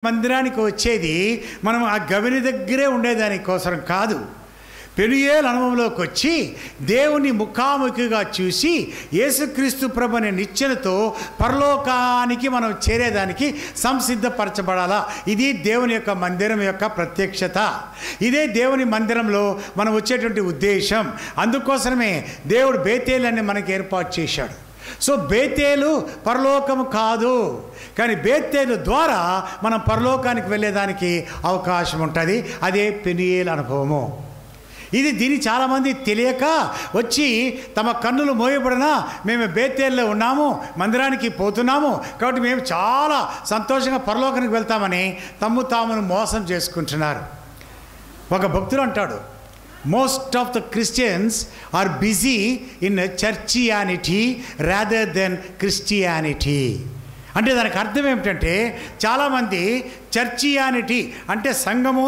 మందిరానికి వచ్చేది మనం ఆ గవిని దగ్గరే ఉండేదానికోసం కాదు. పెనుయేలు అనుభవంలోకి వచ్చి దేవుని ముఖాముఖిగా చూసి యేసుక్రీస్తు ప్రభుని నిచ్చెనతో పరలోకానికి మనం చేరేదానికి సంసిద్ధపరచబడాలా. ఇది దేవుని యొక్క మందిరం యొక్క ప్రత్యక్షత. ఇదే దేవుని మందిరంలో మనం వచ్చేటువంటి ఉద్దేశం. అందుకోసమే దేవుడు బేతేలని మనకి ఏర్పాటు చేశాడు. సో బేతేలు పరలోకము కాదు, కానీ బేతేలు ద్వారా మనం పరలోకానికి వెళ్ళేదానికి అవకాశం ఉంటుంది. అదే పెనుయేలు అనుభవము. దీన్ని చాలామంది తెలియక వచ్చి తమ కన్నులు మోయబడినా మేము బేతేల్లో ఉన్నాము, మందిరానికి పోతున్నాము కాబట్టి మేము చాలా సంతోషంగా పరలోకానికి వెళ్తామని తామును మోసం చేసుకుంటున్నారు. ఒక భక్తుడు అంటాడు, most of the Christians are busy in churchianity rather than Christianity. అంటే దానికి అర్థం ఏమిటంటే చాలామంది చర్చియానిటీ అంటే సంఘము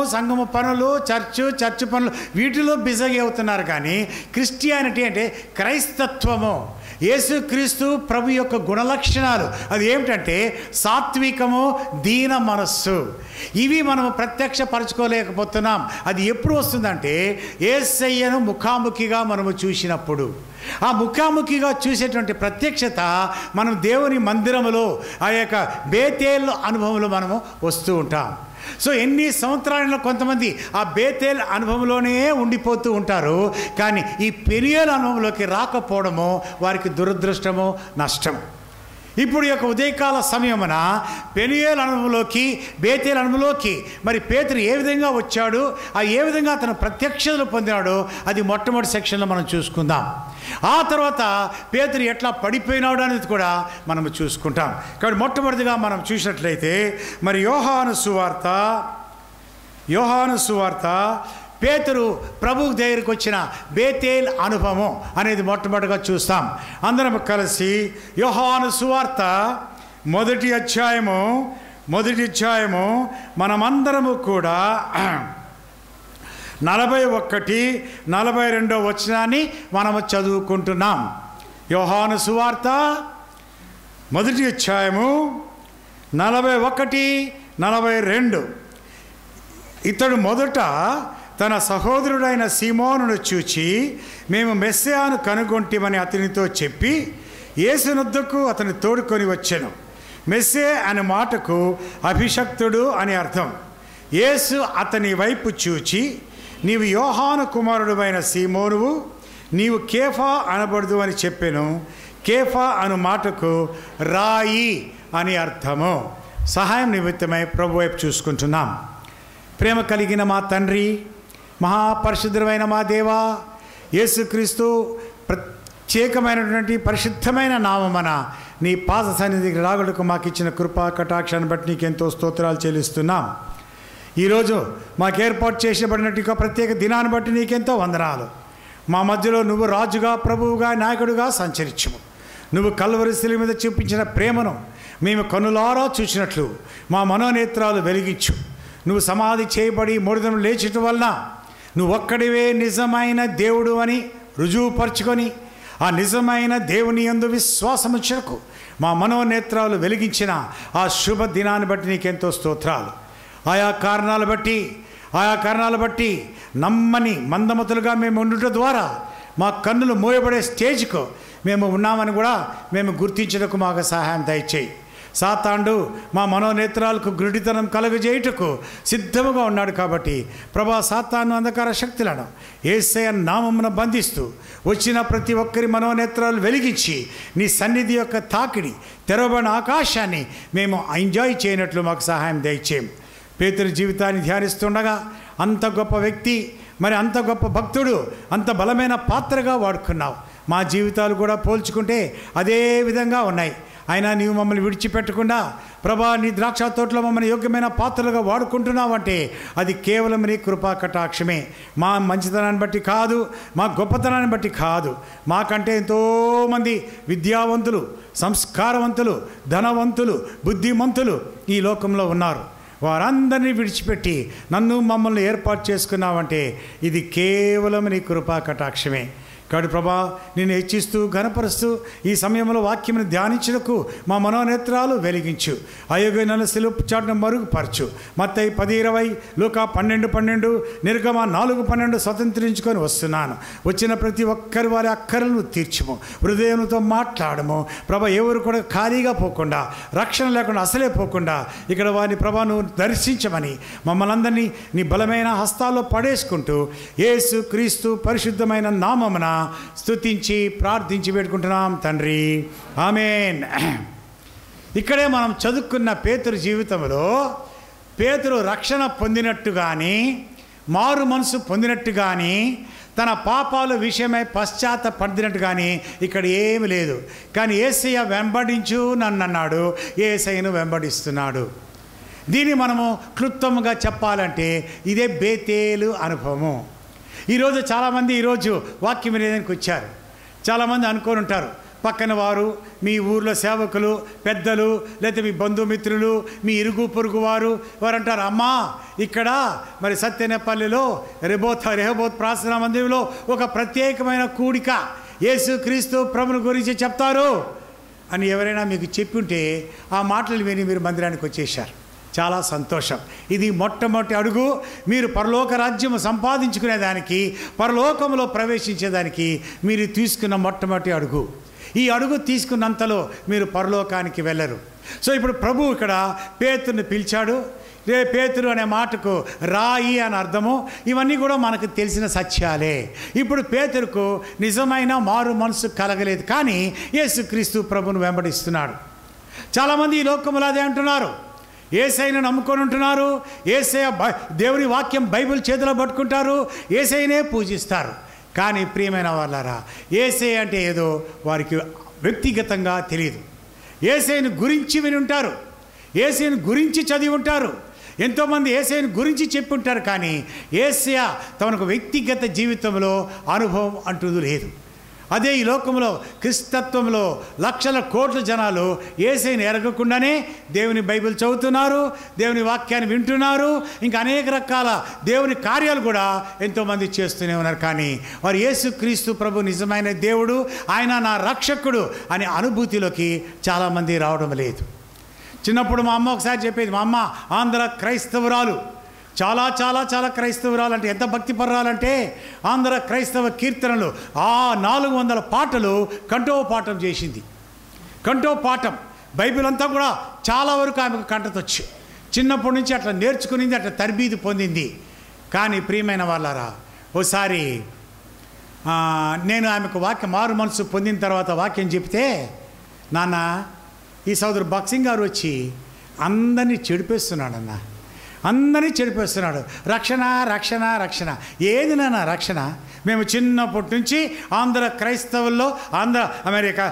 పనులు, చర్చ్ పనులు వీటిలో బిజీ అవుతున్నారు. కానీ క్రిస్టియానిటీ అంటే క్రైస్తత్వము, యేసుక్రీస్తు ప్రభు యొక్క గుణలక్షణాలు. అది ఏమిటంటే సాత్వికము, దీన మనస్సు. ఇవి మనము ప్రత్యక్షపరచుకోలేకపోతున్నాం. అది ఎప్పుడు వస్తుందంటే యేసయ్యను ముఖాముఖిగా మనము చూసినప్పుడు. ఆ ముఖాముఖిగా చూసేటువంటి ప్రత్యక్షత మనం దేవుని మందిరములో ఆ యొక్క బేతేల్ అనుభవంలో మనము వస్తూ ఉంటాం. సో ఎన్ని సంవత్సరాలలో కొంతమంది ఆ బేతేల్ అనుభవంలోనే ఉండిపోతూ ఉంటారు. కానీ ఈ పెనుయేలు అనుభవంలోకి రాకపోవడము వారికి దురదృష్టము, నష్టం. ఇప్పుడు యొక్క ఉదయకాల సమయమున పెనుయేలు అనుభవంలోకి, బేతేలు అనుభవంలోకి మరి పేతురు ఏ విధంగా వచ్చాడు, ఏ విధంగా అతను ప్రత్యక్షతలు పొందినాడో అది మొట్టమొదటి సెక్షన్లో మనం చూసుకుందాం. ఆ తర్వాత పేతురు ఎట్లా పడిపోయినాడు అనేది కూడా మనం చూసుకుంటాం. కాబట్టి మొట్టమొదటిగా మనం చూసినట్లయితే మరి యోహాను సువార్త పేతురు ప్రభు దగ్గరికి వచ్చిన బేతేల్ అనుభవం అనేది మొట్టమొదటిగా చూస్తాం. అందరం కలిసి యోహాను సువార్త మొదటి అధ్యాయము మనమందరము కూడా 41-42 వచనాన్ని మనము చదువుకుంటున్నాం. యోహాను సువార్త మొదటి అధ్యాయము 41-42. ఇతడు మొదట తన సహోదరుడైన సీమోనును చూచి మేము మెస్సియాను కనుగొంటిమని అతనితో చెప్పి యేసునొద్దకు అతని తోడుకొని వచ్చెను. మెస్సే అనే మాటకు అభిషక్తుడు అని అర్థం. యేసు అతని వైపు చూచి నీవు యోహాను కుమారుడువైన సీమోనువు, నీవు కేఫా అనబడదు అని చెప్పెను. కేఫా అను మాటకు రాయి అని అర్థము. సహాయం నిమిత్తమై ప్రభు వైపు చూసుకుంటున్నాం. ప్రేమ కలిగిన మా తండ్రి, మహాపరిశుద్ధమైన మా దేవా, యేసుక్రీస్తు ప్రత్యేకమైనటువంటి పరిశుద్ధమైన నామమున నీ పాద సన్నిధికి రాగుటకు మాకు ఇచ్చిన కృపా కటాక్షాన్ని బట్టి నీకెంతో స్తోత్రాలు చెల్లిస్తున్నాం. ఈరోజు మాకు ఏర్పాటు చేయబడినట్టు ప్రత్యేక దినాన్ని బట్టి నీకెంతో వందనాలు. మా మధ్యలో నువ్వు రాజుగా, ప్రభువుగా, నాయకుడిగా సంచరించుము. నువ్వు కల్వరి శిలువ మీద చూపించిన ప్రేమను మేము కన్నులారా చూసినట్లు మా మనోనేత్రాలు వెలిగించు. నువ్వు సమాధి చేయబడి 3 దినములు లేచటం వలన నువ్వు ఒక్కడివే నిజమైన దేవుడు అని రుజువుపరుచుకొని ఆ నిజమైన దేవుని యందు విశ్వాసముచ్చరకు మా మనోనేత్రాలు వెలిగించిన ఆ శుభ దినాన్ని బట్టి నీకెంతో స్తోత్రాలు. ఆయా కారణాలు బట్టి నమ్మని మందమతులుగా మేము ఉండుట ద్వారా మా కన్నులు మోయబడే స్టేజ్కు మేము ఉన్నామని కూడా మేము గుర్తించడానికి మాకు సహాయం దయచేయి. సాతాండు మా మనోనేత్రాలకు గురుడితనం కలుగజేయుటకు సిద్ధముగా ఉన్నాడు. కాబట్టి ప్రభా, సాతాను అంధకార శక్తులను యేసయ్య నామమున బంధిస్తూ వచ్చిన ప్రతి ఒక్కరి మనోనేత్రాలు వెలిగించి నీ సన్నిధి యొక్క తాకిడి, తెరవబడిన ఆకాశాన్ని మేము ఎంజాయ్ చేయనట్లు మాకు సహాయం దయచేయం. పేతురు జీవితాన్ని ధ్యానిస్తుండగా అంత గొప్ప వ్యక్తి, మరి అంత గొప్ప భక్తుడు, అంత బలమైన పాత్రగా వాడుకున్నావు. మా జీవితాలు కూడా పోల్చుకుంటే అదే విధంగా ఉన్నాయి. అయినా నీవు మమ్మల్ని విడిచిపెట్టకుండా ప్రభా, నీ ద్రాక్ష తోటలో మమ్మల్ని యోగ్యమైన పాత్రలుగా వాడుకుంటున్నావు అంటే అది కేవలం నీ కృపా కటాక్షమే. మా మంచితనాన్ని బట్టి కాదు, మా గొప్పతనాన్ని బట్టి కాదు. మాకంటే ఎంతోమంది విద్యావంతులు, సంస్కారవంతులు, ధనవంతులు, బుద్ధిమంతులు ఈ లోకంలో ఉన్నారు. వారందరినీ విడిచిపెట్టి నన్ను మమ్మల్ని ఏర్పాటు చేసుకున్నావంటే ఇది కేవలం నీ కృపా కటాక్షమే. కాబట్టి ప్రభా నిన్ను హెచ్చిస్తూ ఘనపరుస్తూ ఈ సమయంలో వాక్యమును ధ్యానించుటకు మా మనోనేత్రాలు వెలిగించు. అయోగ్యమైన సిలువ చాటును మరుగుపరచు. మత్తయి 10:20, లూకా 12:12, నిర్గమ 4:12 స్వతంత్రించుకొని వస్తున్నాను. వచ్చిన ప్రతి ఒక్కరి వారి అక్కరలను తీర్చుము. హృదయంతో మాట్లాడము ప్రభా. ఎవరు కూడా ఖాళీగా పోకుండా, రక్షణ లేకుండా అసలే పోకుండా ఇక్కడ వారిని ప్రభా నువ్వు దర్శించమని మమ్మల్ని అందరినీ నీ బలమైన హస్తాల్లో పడేసుకుంటూ యేసు క్రీస్తు పరిశుద్ధమైన నామమున స్తుతించి ప్రార్థించి పెట్టుకుంటున్నాం తండ్రి. ఆమేన్. ఇక్కడే మనం చదువుకున్న పేతురు జీవితంలో పేతురు రక్షణ పొందినట్టు కానీ, మారు మనసు పొందినట్టు కానీ, తన పాపాల విషయమై పశ్చాత్తాపడినట్టు కానీ ఇక్కడ ఏమి లేదు. కానీ యేసయ్య వెంబడించు నన్ను అన్నాడు. యేసయ్యను వెంబడిస్తున్నాడు. దీన్ని మనము క్లుప్తంగా చెప్పాలంటే ఇదే బేతేలు అనుభవము. ఈరోజు చాలామంది వాక్యం వినేదానికి వచ్చారు. చాలామంది అనుకొని ఉంటారు, పక్కన వారు, మీ ఊర్లో సేవకులు, పెద్దలు, లేకపోతే మీ బంధుమిత్రులు, మీ ఇరుగు పొరుగు వారు అంటారు, అమ్మా ఇక్కడ మరి సత్యనేపల్లిలో రెహోబోత్ ప్రార్థనా మందిరంలో ఒక ప్రత్యేకమైన కూడిక యేసు క్రీస్తు ప్రభుని గురించి చెప్తారు అని ఎవరైనా మీకు చెప్పి ఉంటే ఆ మాటలు విని మీరు మందిరానికి వచ్చేసారు. చాలా సంతోషం. ఇది మొట్టమొదటి అడుగు. మీరు పరలోక రాజ్యం సంపాదించుకునేదానికి, పరలోకంలో ప్రవేశించేదానికి మీరు తీసుకున్న మొట్టమొదటి అడుగు. ఈ అడుగు తీసుకున్నంతలో మీరు పరలోకానికి వెళ్ళరు. సో ఇప్పుడు ప్రభు ఇక్కడ పేతురుని పిలిచాడు. పేతురు అనే మాటకు రాయి అని అర్థము. ఇవన్నీ కూడా మనకు తెలిసిన సత్యాలే. ఇప్పుడు పేతురుకు నిజమైన మారు మనసు కలగలేదు, కానీ యేసుక్రీస్తు ప్రభును వెంబడిస్తున్నాడు. చాలామంది ఈ లోకంలో అదే అంటున్నారు. యేసయ్యను నమ్ముకొని ఉంటున్నారు. యేసయ్య దేవుని వాక్యం బైబిల్ చేతిలో పట్టుకుంటారు. యేసయ్యనే పూజిస్తారు. కానీ ప్రియమైన వాళ్ళారా, యేసయ్య అంటే ఏదో వారికి వ్యక్తిగతంగా తెలియదు. యేసయ్యను గురించి విని ఉంటారు, యేసయ్యను గురించి చదివి ఉంటారు, ఎంతోమంది యేసయ్యను గురించి చెప్పి ఉంటారు. కానీ యేసయ్య తనకు వ్యక్తిగత జీవితంలో అనుభవం అంటూ లేదు. అదే ఈ లోకంలో క్రిస్తత్వంలో లక్షల కోట్ల జనాలు యేసయ్యను ఎరగకుండానే దేవుని బైబిల్ చదువుతున్నారు, దేవుని వాక్యాన్ని వింటున్నారు, ఇంకా అనేక రకాల దేవుని కార్యాలు కూడా ఎంతోమంది చేస్తూనే ఉన్నారు. కానీ వారు యేసుక్రీస్తు ప్రభు నిజమైన దేవుడు, ఆయన నా రక్షకుడు అనే అనుభూతిలోకి చాలామంది రావడం లేదు. చిన్నప్పుడు మా అమ్మ ఒకసారి చెప్పేది, మా అమ్మ ఆంధ్ర క్రైస్తవురాలు, చాలా చాలా చాలా క్రైస్తవురాలు అంటే ఎంత భక్తిపరాలంటే ఆంధ్ర క్రైస్తవ కీర్తనలు 400 పాటలు కంఠోపాఠం చేసింది. కంఠోపాఠం బైబిల్ అంతా కూడా చాలా వరకు ఆమెకు కంటతొచ్చు. చిన్నప్పటి నుంచి అట్లా నేర్చుకునింది, అట్లా తర్బీదు పొందింది. కానీ ప్రియమైన వాళ్ళారా, ఓసారి నేను ఆమెకు వాక్యం మారు మనసు పొందిన తర్వాత వాక్యం చెప్తే, నాన్న ఈ సోదరు భక్సింగ్ గారు వచ్చి అందరినీ చెడిపేస్తున్నాడన్న, అందరినీ చెడిపేస్తున్నాడు. రక్షణ రక్షణ రక్షణ. ఏది నాన్న రక్షణ? మేము చిన్నప్పటి నుంచి ఆంధ్ర క్రైస్తవుల్లో, అమెరికా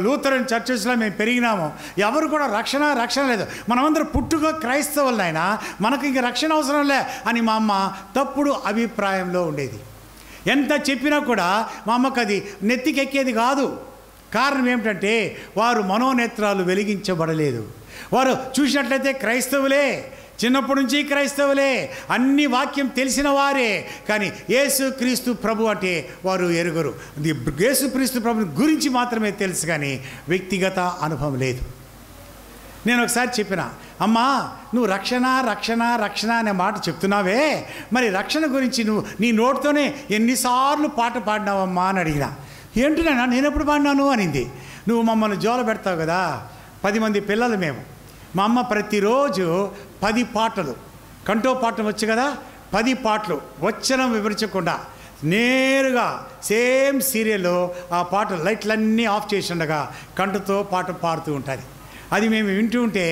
లూథరన్ చర్చెస్లో మేము పెరిగినాము. ఎవరు కూడా రక్షణ రక్షణ లేదు. మనమందరం పుట్టుక క్రైస్తవులనైనా మనకు ఇంక రక్షణ అవసరం లే అని మా అమ్మ తప్పుడు అభిప్రాయంలో ఉండేది. ఎంత చెప్పినా కూడా మా అమ్మకు అది నెత్తికెక్కేది కాదు. కారణం ఏమిటంటే వారు మనోనేత్రాలు వెలిగించబడలేదు. వారు చూసినట్లయితే క్రైస్తవులే, చిన్నప్పటి నుంచి క్రైస్తవులే, అన్ని వాక్యం తెలిసిన వారే, కానీ యేసుక్రీస్తు ప్రభు అంటే వారు ఎరుగరు. యేసుక్రీస్తు ప్రభుని గురించి మాత్రమే తెలుసు, కానీ వ్యక్తిగత అనుభవం లేదు. నేను ఒకసారి చెప్పిన, అమ్మా నువ్వు రక్షణ రక్షణ రక్షణ అనే మాట చెప్తున్నావే, మరి రక్షణ గురించి నువ్వు నీ నోటితోనే ఎన్నిసార్లు పాట పాడినావమ్మా అని అడిగిన. ఏంటినా నేను ఎప్పుడు పాడినాను అనింది. నువ్వు మమ్మల్ని జోల పెడతావు కదా, 10 మంది పిల్లలు మేము. మా అమ్మ ప్రతిరోజు 10 పాటలు, కంఠోపాఠం వచ్చు కదా, 10 పాటలు వచనం వివరించకుండా నేరుగా సేమ్ సీరియల్లో ఆ పాటలు లైట్లన్నీ ఆఫ్ చేసి ఉండగా కంఠతో పాట పాడుతూ ఉంటుంది. అది మేము వింటూ ఉంటే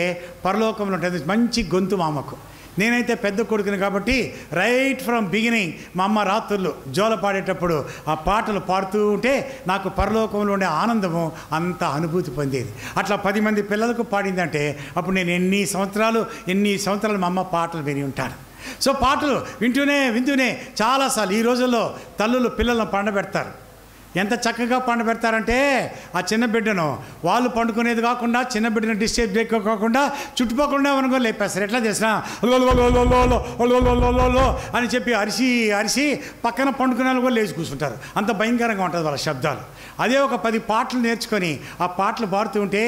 పరలోకంలో ఉంటుంది. మంచి గొంతు మా అమ్మకు. నేనైతే పెద్ద కొడుకుని కాబట్టి రైట్ ఫ్రమ్ బిగినింగ్ మా అమ్మ రాత్రులు జోల పాడేటప్పుడు ఆ పాటలు పాడుతూ ఉంటే నాకు పరలోకంలో ఉండే ఆనందము అంత అనుభూతి పొందేది. అట్లా 10 మంది పిల్లలకు పాడిందంటే అప్పుడు నేను ఎన్ని సంవత్సరాలు మా అమ్మ పాటలు విని ఉంటాను. సో పాటలు వింటూనే చాలాసార్లు ఈ రోజుల్లో తల్లులు పిల్లలను పండబెడతారు. ఎంత చక్కగా పండబెడతారంటే ఆ చిన్న బిడ్డను వాళ్ళు పండుకునేది కాకుండా చిన్న బిడ్డను డిస్టర్బ్ చేయకోకుండా చుట్టుపక్కల మనకు లేపేస్తారు. ఎట్లా చేసినా అని చెప్పి అరిసి అరిసి పక్కన పండుకునే వాళ్ళు కూడా లేచి కూర్చుంటారు. అంత భయంకరంగా ఉంటుంది వాళ్ళ శబ్దాలు. అదే ఒక 10 పాటలు నేర్చుకొని ఆ పాటలు పాడుతూ ఉంటే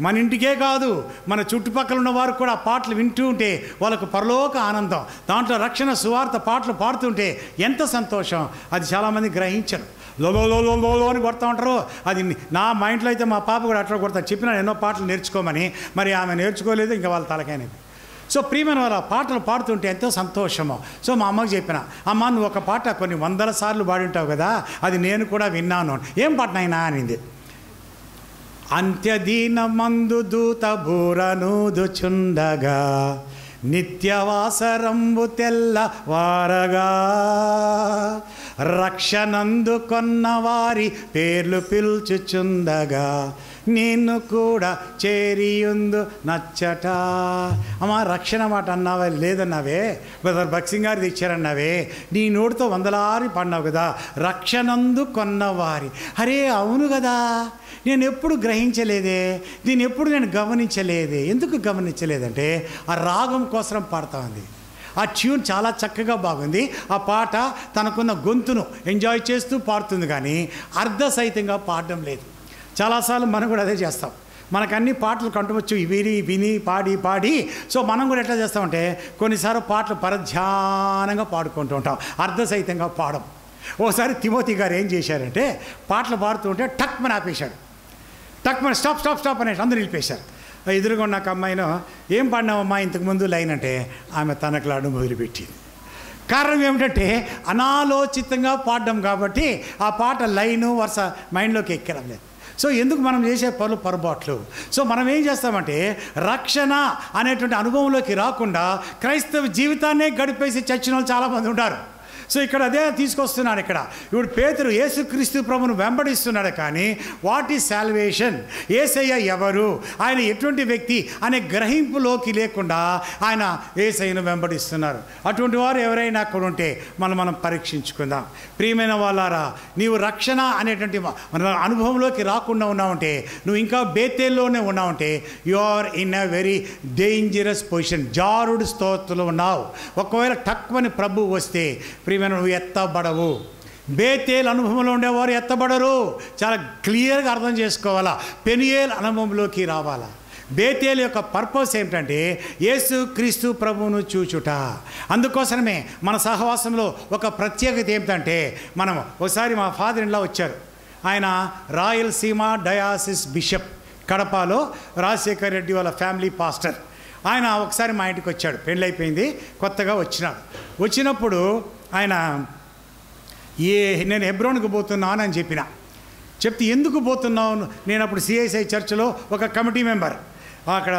మన ఇంటికే కాదు మన చుట్టుపక్కల ఉన్న వారు కూడా ఆ పాటలు వింటూ ఉంటే వాళ్ళకు పరలోక ఆనందం, దాంట్లో రక్షణ సువార్త పాటలు పాడుతుంటే ఎంత సంతోషం. అది చాలామంది గ్రహించరు. లో అని కొడతా ఉంటారు. అది నా మా ఇంట్లో అయితే మా పాప కూడా అట్లా కొడతాను. చెప్పినా ఎన్నో పాటలు నేర్చుకోమని, మరి ఆమె నేర్చుకోలేదు, ఇంకా వాళ్ళ తలకైనది. సో ప్రియమైన వాళ్ళ పాటలు పాడుతుంటే ఎంతో సంతోషము. సో మా అమ్మకి చెప్పిన, అమ్మ నువ్వు ఒక పాట కొన్ని 100 సార్లు పాడి ఉంటావు కదా, అది నేను కూడా విన్నాను. ఏం పాట నాయనా అనింది. అంత్యదీన మందు దూత బూరనూదుచుండగా నిత్యవాసరంబు తెల్ల వారగా రక్షనందు కొన్న వారి పేర్లు పిలుచుచుండగా నిన్ను కూడా చేరియుందు నచ్చట. అమ్మా రక్షణ మాట అన్నావే, లేదన్నావే, బ్రదర్ భక్సింగ్ గారు ఇచ్చారన్నావే, నీ నోటితో 100 పడినావు కదా, రక్షనందు కొన్నవారి. అరే అవును కదా, నేను ఎప్పుడు గ్రహించలేదే, దీన్ని ఎప్పుడు నేను గమనించలేదే. ఎందుకు గమనించలేదంటే ఆ రాగం కోసం పాడుతూ ఉంది. ఆ ట్యూన్ చాలా చక్కగా బాగుంది. ఆ పాట తనకున్న గొంతును ఎంజాయ్ చేస్తూ పాడుతుంది, కానీ అర్ధసహితంగా పాడడం లేదు. చాలాసార్లు మనం కూడా అదే చేస్తాం. మనకు అన్ని పాటలు కంటవచ్చు విని విని పాడి పాడి. సో మనం కూడా ఎట్లా చేస్తామంటే కొన్నిసార్లు పాటలు పరధ్యానంగా పాడుకుంటూ ఉంటాం, అర్ధసహితంగా పాడం. ఓసారి తిమోతి గారు ఏం చేశారంటే పాటలు పాడుతూ ఉంటే టక్మని ఆపేశాడు. టక్మని స్టాప్ స్టాప్ స్టాప్ అనేసి అందరూ నిలిపేశారు. ఎదురుగా నాకు అమ్మాయిను, ఏం పాడినావమ్మా ఇంతకుముందు లైన్ అంటే ఆమె తనకులాడు మొదలుపెట్టింది. కారణం ఏమిటంటే అనాలోచితంగా పాడడం కాబట్టి ఆ పాట లైను వరుస మైండ్లోకి ఎక్కడం లేదు. సో ఎందుకు మనం చేసే పనులు పొరపాట్లు. సో మనం ఏం చేస్తామంటే రక్షణ అనేటువంటి అనుభవంలోకి రాకుండా క్రైస్తవ జీవితాన్నే గడిపేసి చచ్చిన వాళ్ళు చాలామంది ఉంటారు. సో ఇక్కడ అదే తీసుకొస్తున్నాడు. ఇక్కడ ఇప్పుడు పేతురు యేసుక్రీస్తు ప్రభువును వెంబడిస్తున్నాడు, కానీ వాట్ ఈజ్ సాల్వేషన్, యేసయ్య ఎవరు, ఆయన ఎటువంటి వ్యక్తి అనే గ్రహింపులోకి లేకుండా ఆయన యేసయ్యను వెంబడిస్తున్నారు. అటువంటి వారు ఎవరైనా అక్కడ ఉంటే మనం పరీక్షించుకుందాం. ప్రియమైన వాళ్ళారా, నీవు రక్షణ అనేటువంటి అనుభవంలోకి రాకుండా ఉన్నావంటే, నువ్వు ఇంకా బేతేల్లోనే ఉన్నావంటే you are in a very dangerous position. జారుడు స్తోత్రులు ఉన్నావు. ఒకవేళ తక్కువని ప్రభు వస్తే నువ్వు ఎత్తబడవు. బేతేల్ అనుభవంలో ఉండేవారు ఎత్తబడరు. చాలా క్లియర్గా అర్థం చేసుకోవాలా. పెనుయేల్ అనుభవంలోకి రావాలా. బేతేల్ యొక్క పర్పస్ ఏమిటంటే యేసు క్రీస్తు ప్రభువును చూచుట. అందుకోసమే మన సహవాసంలో ఒక ప్రత్యేకత ఏమిటంటే, మనం ఒకసారి మా ఫాదర్ ఇన్లా వచ్చారు. ఆయన రాయలసీమ డయాసిస్ బిషప్, కడపలో రాజశేఖర్ రెడ్డి వాళ్ళ ఫ్యామిలీ పాస్టర్. ఆయన ఒకసారి మా ఇంటికి వచ్చాడు, పెళ్ళైపోయింది, కొత్తగా వచ్చినాడు. వచ్చినప్పుడు ఆయన నేను హెబ్రోన్కి పోతున్నాను అని చెప్తే ఎందుకు పోతున్నావు, నేను అప్పుడు సిఐసిఐ చర్చ్లో ఒక కమిటీ మెంబర్, అక్కడ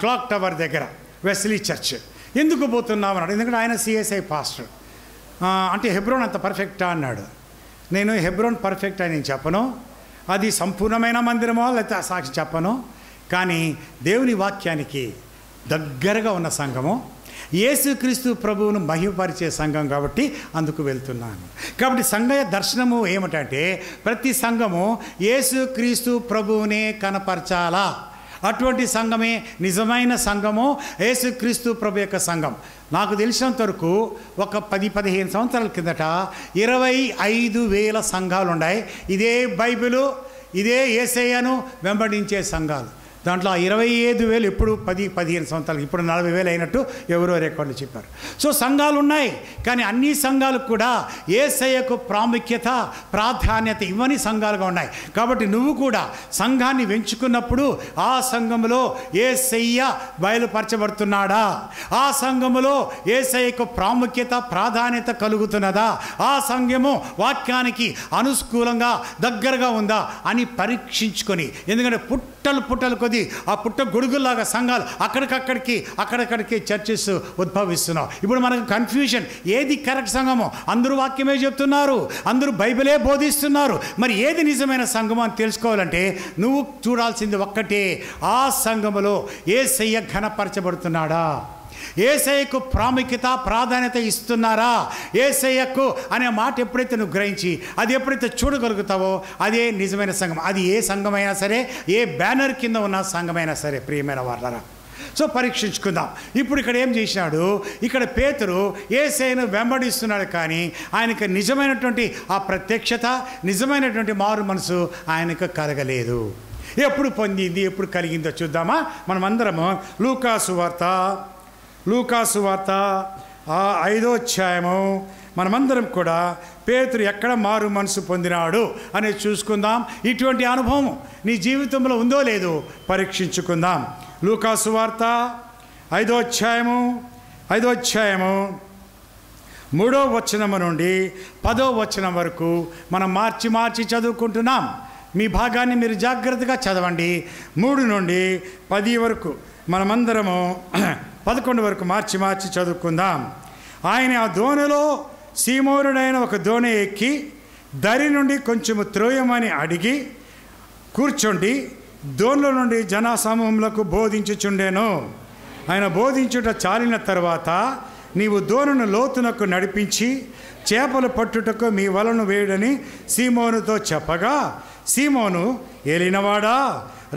క్లాక్ టవర్ దగ్గర వెస్లీ చర్చ్. ఎందుకు పోతున్నావు అన్నాడు. ఎందుకంటే ఆయన సిఐసిఐ పాస్టర్. అంటే హెబ్రోన్ అంత పర్ఫెక్టా అన్నాడు. నేను హెబ్రోన్ పర్ఫెక్ట్ అని నేను చెప్పను, అది సంపూర్ణమైన మందిరమో లేకపోతే సాక్షి చెప్పను, కానీ దేవుని వాక్యానికి దగ్గరగా ఉన్న సంఘము, యేసుక్రీస్తు ప్రభువును మహిమపరిచే సంఘం కాబట్టి అందుకు వెళ్తున్నాను. కాబట్టి సంఘ దర్శనము ఏమిటంటే ప్రతి సంఘము యేసుక్రీస్తు ప్రభువునే కనపరచాలా. అటువంటి సంఘమే నిజమైన సంఘము, యేసుక్రీస్తు ప్రభు యొక్క సంఘం. నాకు తెలిసినంత వరకు ఒక 10-15 సంవత్సరాల కిందట 25,000 సంఘాలు ఉన్నాయి. ఇదే బైబిలు, ఇదే యేసయ్యను వెంబడించే సంఘాలు. దాంట్లో 25,000 ఎప్పుడు 10-15 సంవత్సరాలు, ఇప్పుడు 40,000 అయినట్టు ఎవరో రికార్డులు చెప్పారు. సో సంఘాలు ఉన్నాయి, కానీ అన్ని సంఘాలకు కూడా యేసయ్యకు ప్రాముఖ్యత ప్రాధాన్యత ఇవ్వని సంఘాలుగా ఉన్నాయి. కాబట్టి నువ్వు కూడా సంఘాన్ని వెంచుకున్నప్పుడు ఆ సంఘములో యేసయ్య బయలుపరచబడుతున్నాడా, ఆ సంఘములో యేసయ్యకు ప్రాముఖ్యత ప్రాధాన్యత కలుగుతున్నదా, ఆ సంఘము వాక్యానికి అనుకూలంగా దగ్గరగా ఉందా అని పరీక్షించుకొని. ఎందుకంటే పుట్టలు కొద్ది ఆ పుట్ట గొడుగుల్లాగా సంఘాలు అక్కడికక్కడికి చర్చెస్ ఉద్భవిస్తున్నావు. ఇప్పుడు మనకు కన్ఫ్యూజన్, ఏది కరెక్ట్ సంఘమో. అందరూ వాక్యమే చెప్తున్నారు, అందరూ బైబిలే బోధిస్తున్నారు, మరి ఏది నిజమైన సంఘమో అని తెలుసుకోవాలంటే నువ్వు చూడాల్సింది ఒక్కటే, ఆ సంఘములో యేసయ్య ఘనపరచబడుతున్నాడా. యేసయ్యకు ప్రాధాన్యత ఇస్తున్నారా? యేసయ్యకు అనే మాట ఎప్పుడైతే నువ్వు గ్రహించి అది ఎప్పుడైతే చూడగలుగుతావో అదే నిజమైన సంఘం. అది ఏ సంఘమైనా సరే, ఏ బ్యానర్ కింద ఉన్న సంఘమైనా సరే. ప్రియమైన వాళ్ళరా, సో పరీక్షించుకుందాం. ఇప్పుడు ఇక్కడ ఏం చేసినాడు? ఇక్కడ పేతురు యేసయ్యను వెంబడిస్తున్నాడు, కానీ ఆయనకు నిజమైనటువంటి ఆ ప్రత్యక్షత, నిజమైనటువంటి మారు మనసు ఆయనకు కలగలేదు. ఎప్పుడు పొందింది, ఎప్పుడు కలిగిందో చూద్దామా? మనమందరము లూకాసు వార్త 5వ అధ్యాయము మనమందరం కూడా పేతురు ఎక్కడ మారు మనసు పొందినాడు అనేది చూసుకుందాం. ఇటువంటి అనుభవం నీ జీవితంలో ఉందో లేదో పరీక్షించుకుందాం. లూకాసు వార్త 5వ అధ్యాయము 3వ వచనం నుండి 10వ వచనం వరకు మనం మార్చి చదువుకుంటున్నాం. మీ భాగాన్ని మీరు జాగ్రత్తగా చదవండి. 3 నుండి 10 వరకు మనమందరము 11 వరకు మార్చి చదువుకుందాం. ఆయన ఆ దోణిలో సీమోనుడైన ఒక దోణి ఎక్కి దరి నుండి కొంచెము త్రోయమని అడిగి కూర్చోండి దోణిలో నుండి జనసమూహములకు బోధించుచుండెను. ఆయన బోధించుట చాలిన తర్వాత, నీవు దోణిని లోతునకు నడిపించి చేపలు పట్టుటకు మీ వలను వేయడని సీమోనుతో చెప్పగా, సీమోను, ఏలినవాడా,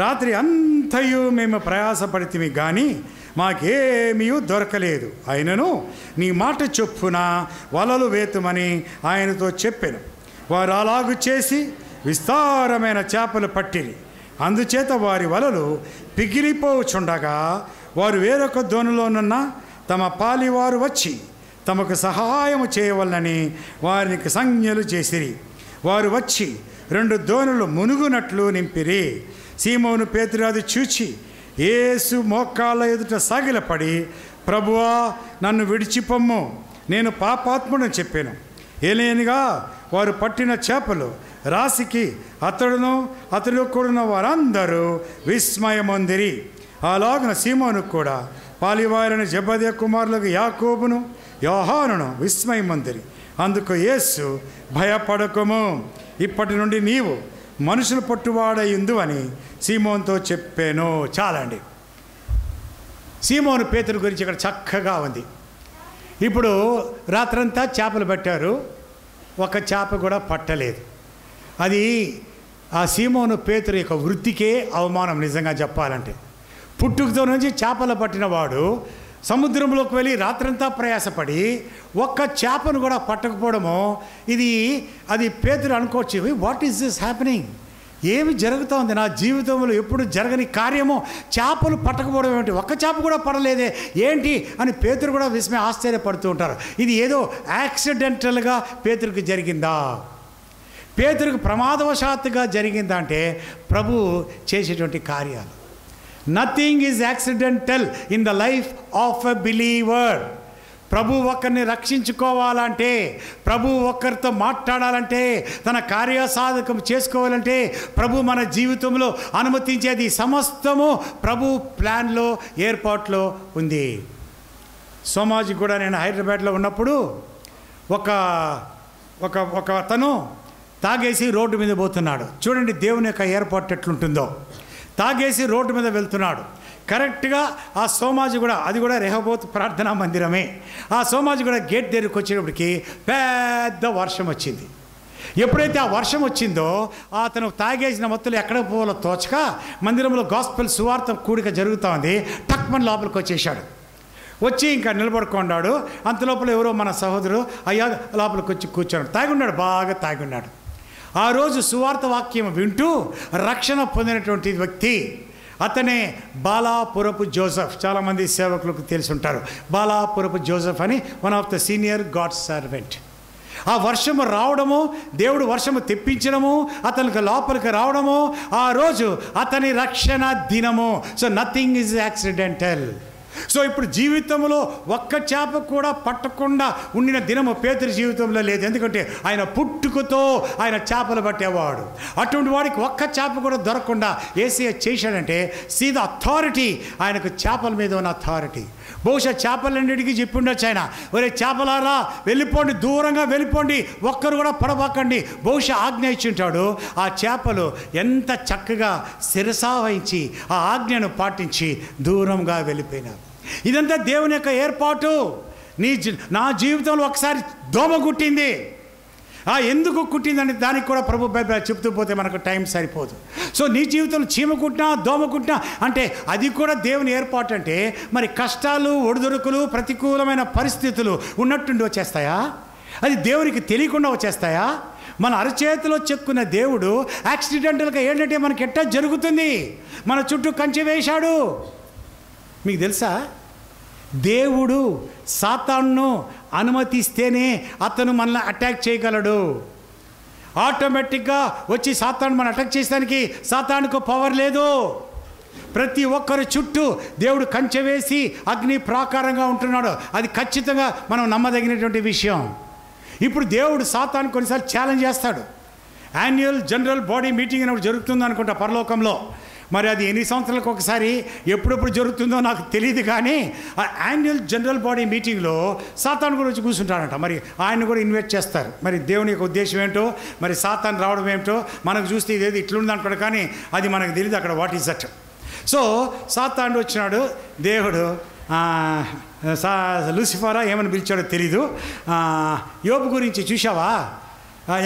రాత్రి అంతయు మేము ప్రయాసపడితిమి కానీ మాకేమీ దొరకలేదు. అయినను నీ మాట చొప్పున వలలు వేతుమని ఆయనతో చెప్పాను. వారు అలాగు చేసి విస్తారమైన చేపలు పట్టిరి. అందుచేత వారి వలలు పిగిలిపోచుండగా వారు వేరొక దోణిలోనున్న తమ పాలివారు వచ్చి తమకు సహాయము చేయవలనని వారికి సంజ్ఞలు చేసిరి. వారు వచ్చి 2 దోణులు మునుగునట్లు నింపిరి. సీమోను పేతురు అది చూచి యేసు మోకాళ్ళ ఎదుట సాగిలపడి, ప్రభువా, నన్ను విడిచిపొమ్ము, నేను పాపాత్ముడని చెప్పాను. ఏలేనిగా వారు పట్టిన చేపలు రాశికి అతడు కూడిన వారందరూ విస్మయమొందిరి. అలాగున సీమోను కూడా పాలివారిని జెబెదయి కుమారులకు యాకోబును యోహానును విస్మయమొందిరి. అందుకు యేసు, భయపడకుము, ఇప్పటి నుండి నీవు మనుషులు పట్టువాడయిందు అని సీమోన్తో చెప్పాను. చాలండి. సీమోను పేతురు గురించి ఇక్కడ చక్కగా ఉంది. ఇప్పుడు రాత్రంతా చేపలు పట్టారు, ఒక చేప కూడా పట్టలేదు. అది ఆ సీమోను పేతురు యొక్క వృత్తికే అవమానం నిజంగా చెప్పాలంటే. పుట్టుకతో నుంచి చేపలు పట్టినవాడు సముద్రంలోకి వెళ్ళి రాత్రంతా ప్రయాసపడి ఒక్క చేపను కూడా పట్టకపోవడము, అది పేతురు అనుకోవచ్చు, వాట్ ఈస్ దిస్ హ్యాపెనింగ్, ఏమి జరుగుతోంది నా జీవితంలో, ఎప్పుడు జరగని కార్యము, చేపలు పట్టకపోవడం ఏంటి, ఒక్క చేప కూడా పడలేదే ఏంటి అని పేతురు కూడా ఆశ్చర్యపడుతూ ఉంటారు. ఇది ఏదో యాక్సిడెంటల్గా పేతురుకి జరిగిందా, పేతురుకు ప్రమాదవశాత్తుగా జరిగిందా అంటే ప్రభు చేసేటువంటి కార్యాలు. Nothing is accidental in the life of a believer. ప్రభు ఒక్కరిని రక్షించుకోవాలంటే, ప్రభు ఒక్కరితో మాట్లాడాలంటే, తన కార్యసాధకం చేసుకోవాలంటే ప్రభు మన జీవితంలో అనుమతించేది సమస్తము ప్రభు ప్లాన్లో, ఏర్పాట్లో ఉంది. సోమాజీ కూడా నేను హైదరాబాద్లో ఉన్నప్పుడు ఒక అతను తాగేసి రోడ్డు మీద పోతున్నాడు. చూడండి దేవుని యొక్క ఏర్పాటు ఎట్లుంటుందో. తాగేసి రోడ్డు మీద వెళ్తున్నాడు. కరెక్ట్గా ఆ సోమాజీ కూడా, అది కూడా రెహోబోత్ ప్రార్థనా మందిరమే, ఆ సోమాజీ కూడా గేట్ దగ్గరికి వచ్చేటప్పటికి పెద్ద వర్షం వచ్చింది. ఎప్పుడైతే ఆ వర్షం వచ్చిందో అతను తాగేసిన మొత్తం ఎక్కడ పోవాలో తోచక మందిరంలో గాస్పెల్ సువార్త కూడిక జరుగుతూ ఉంది. టక్మన్ లోపలికి వచ్చేసాడు. వచ్చి ఇంకా నిలబడుకున్నాడు. అంతలోపల ఎవరో మన సహోదరుడు అయ్యా లోపలికి వచ్చి కూర్చోడు. తాగున్నాడు, బాగా తాగున్నాడు. ఆ రోజు సువార్త వాక్యం వింటూ రక్షణ పొందినటువంటి వ్యక్తి అతనే బాలాపురపు జోసెఫ్. చాలామంది సేవకులకు తెలిసి ఉంటారు. బాలాపురపు జోసెఫ్ అని one of the senior God servant. ఆ వర్షము రావడము, దేవుడు వర్షము తెప్పించడము, అతనికి లోపలికి రావడము, ఆ రోజు అతని రక్షణ దినము. So nothing is accidental. So ఇప్పుడు జీవితంలో ఒక్క చేప కూడా పట్టకుండా ఉండిన దినము పేతురు జీవితంలో లేదు. ఎందుకంటే ఆయన పుట్టుకతో ఆయన చేపలు పట్టేవాడు. అటువంటి వాడికి ఒక్క చేప కూడా దొరకకుండా యేసయ్య చేశాడంటే సీ ద అథారిటీ, ఆయనకు చేపల మీద ఉన్న అథారిటీ. బహుశా చేపలన్నిటికీ చెప్పి ఉండొచ్చు ఆయన, ఒరే చేపలారా వెళ్ళిపోండి, దూరంగా వెళ్ళిపోండి, ఒక్కరు కూడా పడబాకండి, బహుశా ఆజ్ఞ ఇచ్చి ఉంటాడు. ఆ చేపలు ఎంత చక్కగా శిరసా వహించి ఆ ఆజ్ఞను పాటించి దూరంగా వెళ్ళిపోయినారు. ఇదంతా దేవుని యొక్క ఏర్పాటు. నా జీవితంలో ఒకసారి దోమ కుట్టింది. ఎందుకు కుట్టిందని దానికి కూడా ప్రభు బైబిల్ చెప్తూ పోతే మనకు టైం సరిపోదు. సో నీ జీవితంలో చీమ కుట్టినా దోమ కుట్టినా అంటే అది కూడా దేవుని ఏర్పాటు. అంటే మరి కష్టాలు, ఒడిదుడుకులు, ప్రతికూలమైన పరిస్థితులు ఉన్నట్టుండి వచ్చేస్తాయా? అది దేవునికి తెలియకుండా వచ్చేస్తాయా? మన అరచేతిలో చెక్కున్న దేవుడు యాక్సిడెంటల్గా ఏంటంటే మనకి ఎట్టా జరుగుతుంది, మన చుట్టూ కంచె వేశాడు. మీకు తెలుసా, దేవుడు సాతానును అనుమతిస్తేనే అతను మనల్ని అటాక్ చేయగలడు. ఆటోమేటిక్గా వచ్చి సాతాను మనం అటాక్ చేసేదానికి సాతానుకు పవర్ లేదు. ప్రతి ఒక్కరి చుట్టూ దేవుడు కంచె వేసి అగ్ని ప్రాకారంగా ఉంటున్నాడు. అది ఖచ్చితంగా మనం నమ్మదగినటువంటి విషయం. ఇప్పుడు దేవుడు సాతాను కొన్నిసార్లు ఛాలెంజ్ చేస్తాడు. యాన్యువల్ జనరల్ బాడీ మీటింగ్ అనేది జరుగుతుంది అనుకుంటా పరలోకంలో. మరి అది ఎన్ని సంవత్సరాలకు ఒకసారి ఎప్పుడెప్పుడు జరుగుతుందో నాకు తెలియదు. కానీ ఆ యాన్యువల్ జనరల్ బాడీ మీటింగ్లో సాతాను కూడా వచ్చి కూర్చుంటాడంట. మరి ఆయన కూడా ఇన్వైట్ చేస్తారు. మరి దేవుని యొక్క ఉద్దేశం ఏంటో, మరి సాతాను రావడం ఏమిటో మనకు చూస్తే ఇదేది ఇట్లుంది అనుకోండి, కానీ అది మనకు తెలియదు అక్కడ వాట్ ఈజ్ దట్. సో సాతాను వచ్చినాడు. దేవుడు లూసిఫరా ఏమని పిలిచాడో తెలీదు. యోబు గురించి చూసావా,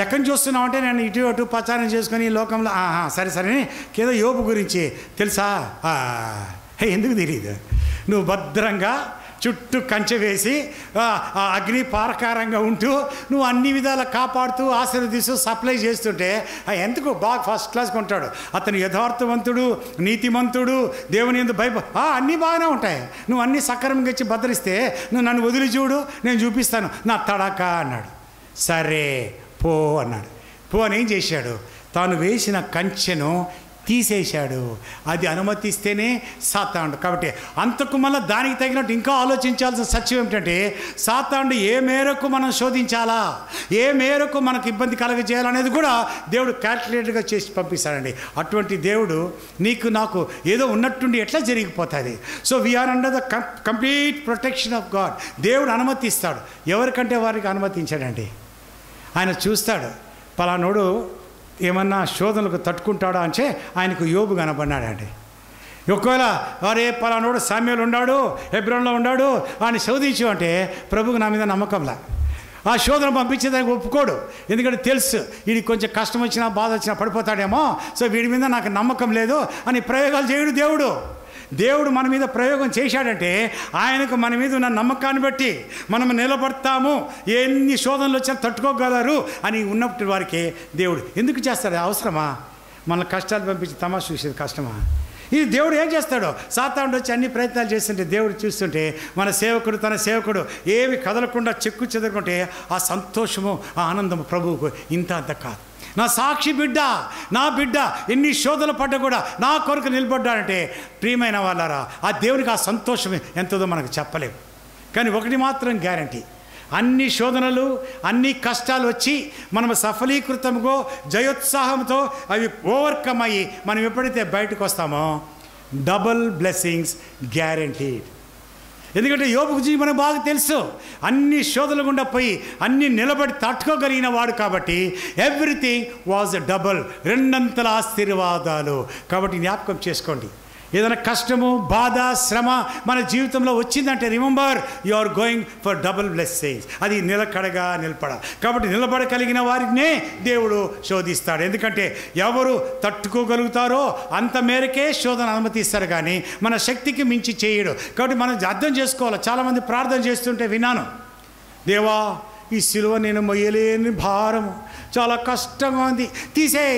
ఎక్కడి నుంచి చూస్తున్నావు అంటే నేను ఇటు అటు ప్రచారం చేసుకొని లోకంలో సరే సరే ఏదో యోబు గురించి తెలుసా? ఎందుకు తెలియదు? నువ్వు భద్రంగా చుట్టూ కంచె వేసి అగ్ని పారకారంగా ఉంటూ నువ్వు అన్ని విధాలా కాపాడుతూ ఆశీర్వదిస్తూ సప్లై చేస్తుంటే ఎందుకు బాగా ఫస్ట్ క్లాస్గా ఉంటాడు అతను. యథార్థవంతుడు, నీతిమంతుడు, దేవుని యందు అన్నీ బాగానే ఉంటాయి. నువ్వు అన్నీ సక్రమంగా ఇచ్చి భద్రిస్తే నువ్వు నన్ను వదిలి చూడు, నేను చూపిస్తాను నా తడాక అన్నాడు. సరే పో అన్నాడు. పో అని ఏం చేశాడు? తాను వేసిన కంచెను తీసేశాడు. అది అనుమతిస్తేనే సాతానుడు. కాబట్టి అంతకు మళ్ళీ దానికి తగినట్టు ఇంకా ఆలోచించాల్సిన సత్యం ఏమిటంటే, సాతానుడు ఏ మేరకు మనం శోధించాలా, ఏ మేరకు మనకు ఇబ్బంది కలగజేయాలనేది కూడా దేవుడు క్యాల్కులేటెడ్గా చేసి పంపిస్తాడండి. అటువంటి దేవుడు నీకు నాకు ఏదో ఉన్నట్టుండి ఎట్లా జరిగిపోతుంది. So we are under the complete protection of God. దేవుడు అనుమతిస్తాడు. ఎవరికంటే వారికి అనుమతించాడండి. ఆయన చూస్తాడు పలానోడు ఏమన్నా శోధనలకు తట్టుకుంటాడా అంటే ఆయనకు యోబు కనబడినాడండి. ఒకవేళ వారే పలానోడు సామ్యాలు ఉన్నాడు, హెబ్రోన్లో ఉన్నాడు, ఆయన శోధించు అంటే ప్రభుకు నా మీద నమ్మకంలా ఆ శోధన పంపించేదానికి ఒప్పుకోడు. ఎందుకంటే తెలుసు వీడికి కొంచెం కష్టం వచ్చినా బాధ వచ్చినా పడిపోతాడేమో, సో వీడి మీద నాకు నమ్మకం లేదు అని ప్రయోగాలు చేయడు దేవుడు. దేవుడు మన మీద ప్రయోగం చేశాడంటే ఆయనకు మన మీద ఉన్న నమ్మకాన్ని బట్టి మనం నిలబడతాము, ఎన్ని శోధనలు వచ్చినా తట్టుకోగలరు అని ఉన్నప్పుడు వారికి దేవుడు ఎందుకు చేస్తాడు? అవసరమా? మన కష్టాలు పంపించి తమాషా చూసేది కష్టమా? ఇది దేవుడు ఏం చేస్తాడో, సాతానుడు వచ్చి అన్ని ప్రయత్నాలు చేస్తుంటే దేవుడు చూస్తుంటే మన సేవకుడు తన సేవకుడు ఏమి కదలకుండా చెక్కు చెదరకుంటే ఆ సంతోషము, ఆ ఆనందము ప్రభువుకు ఇంత అంత కాదు. నా సాక్షి బిడ్డ, నా బిడ్డ ఎన్ని శోధనలు పడ్డా కూడా నా కొరకు నిలబడ్డాడంటే ప్రియమైన వాళ్ళారా, ఆ దేవునికి ఆ సంతోషం ఎంతదో మనకు చెప్పలేము. కానీ ఒకటి మాత్రం గ్యారంటీ, అన్ని శోధనలు అన్ని కష్టాలు వచ్చి మనం సఫలీకృతంగా జయోత్సాహంతో అవి ఓవర్కమ్ అయ్యి మనం ఎప్పుడైతే బయటకు వస్తామో డబుల్ బ్లెస్సింగ్స్ గ్యారంటీడ్. ఎందుకంటే యోబు గురించి మనకు బాగా తెలుసు, అన్ని శోధనలు గుండా పోయి అన్ని నిలబడి తట్టుకోగలిగిన వాడు కాబట్టి ఎవ్రీథింగ్ వాజ్ డబుల్, రెండంతల ఆశీర్వాదాలు. కాబట్టి జ్ఞాపకం చేసుకోండి, ఏదైనా కష్టము, బాధ, శ్రమ మన జీవితంలో వచ్చిందంటే remember you are going for double blessings. అది నిలకడగా నిలబడాలి. కాబట్టి నిలబడగలిగిన వారినే దేవుడు శోధిస్తాడు. ఎందుకంటే ఎవరు తట్టుకోగలుగుతారో అంత మేరకే శోధన అనుమతిస్తారు, కానీ మన శక్తికి మించి చేయడు. కాబట్టి మనం అర్థం చేసుకోవాలి. చాలామంది ప్రార్థన చేస్తుంటే విన్నాను, దేవా ఈ సిలువ నేను మొయ్యలేని భారము, చాలా కష్టంగా ఉంది, తీసే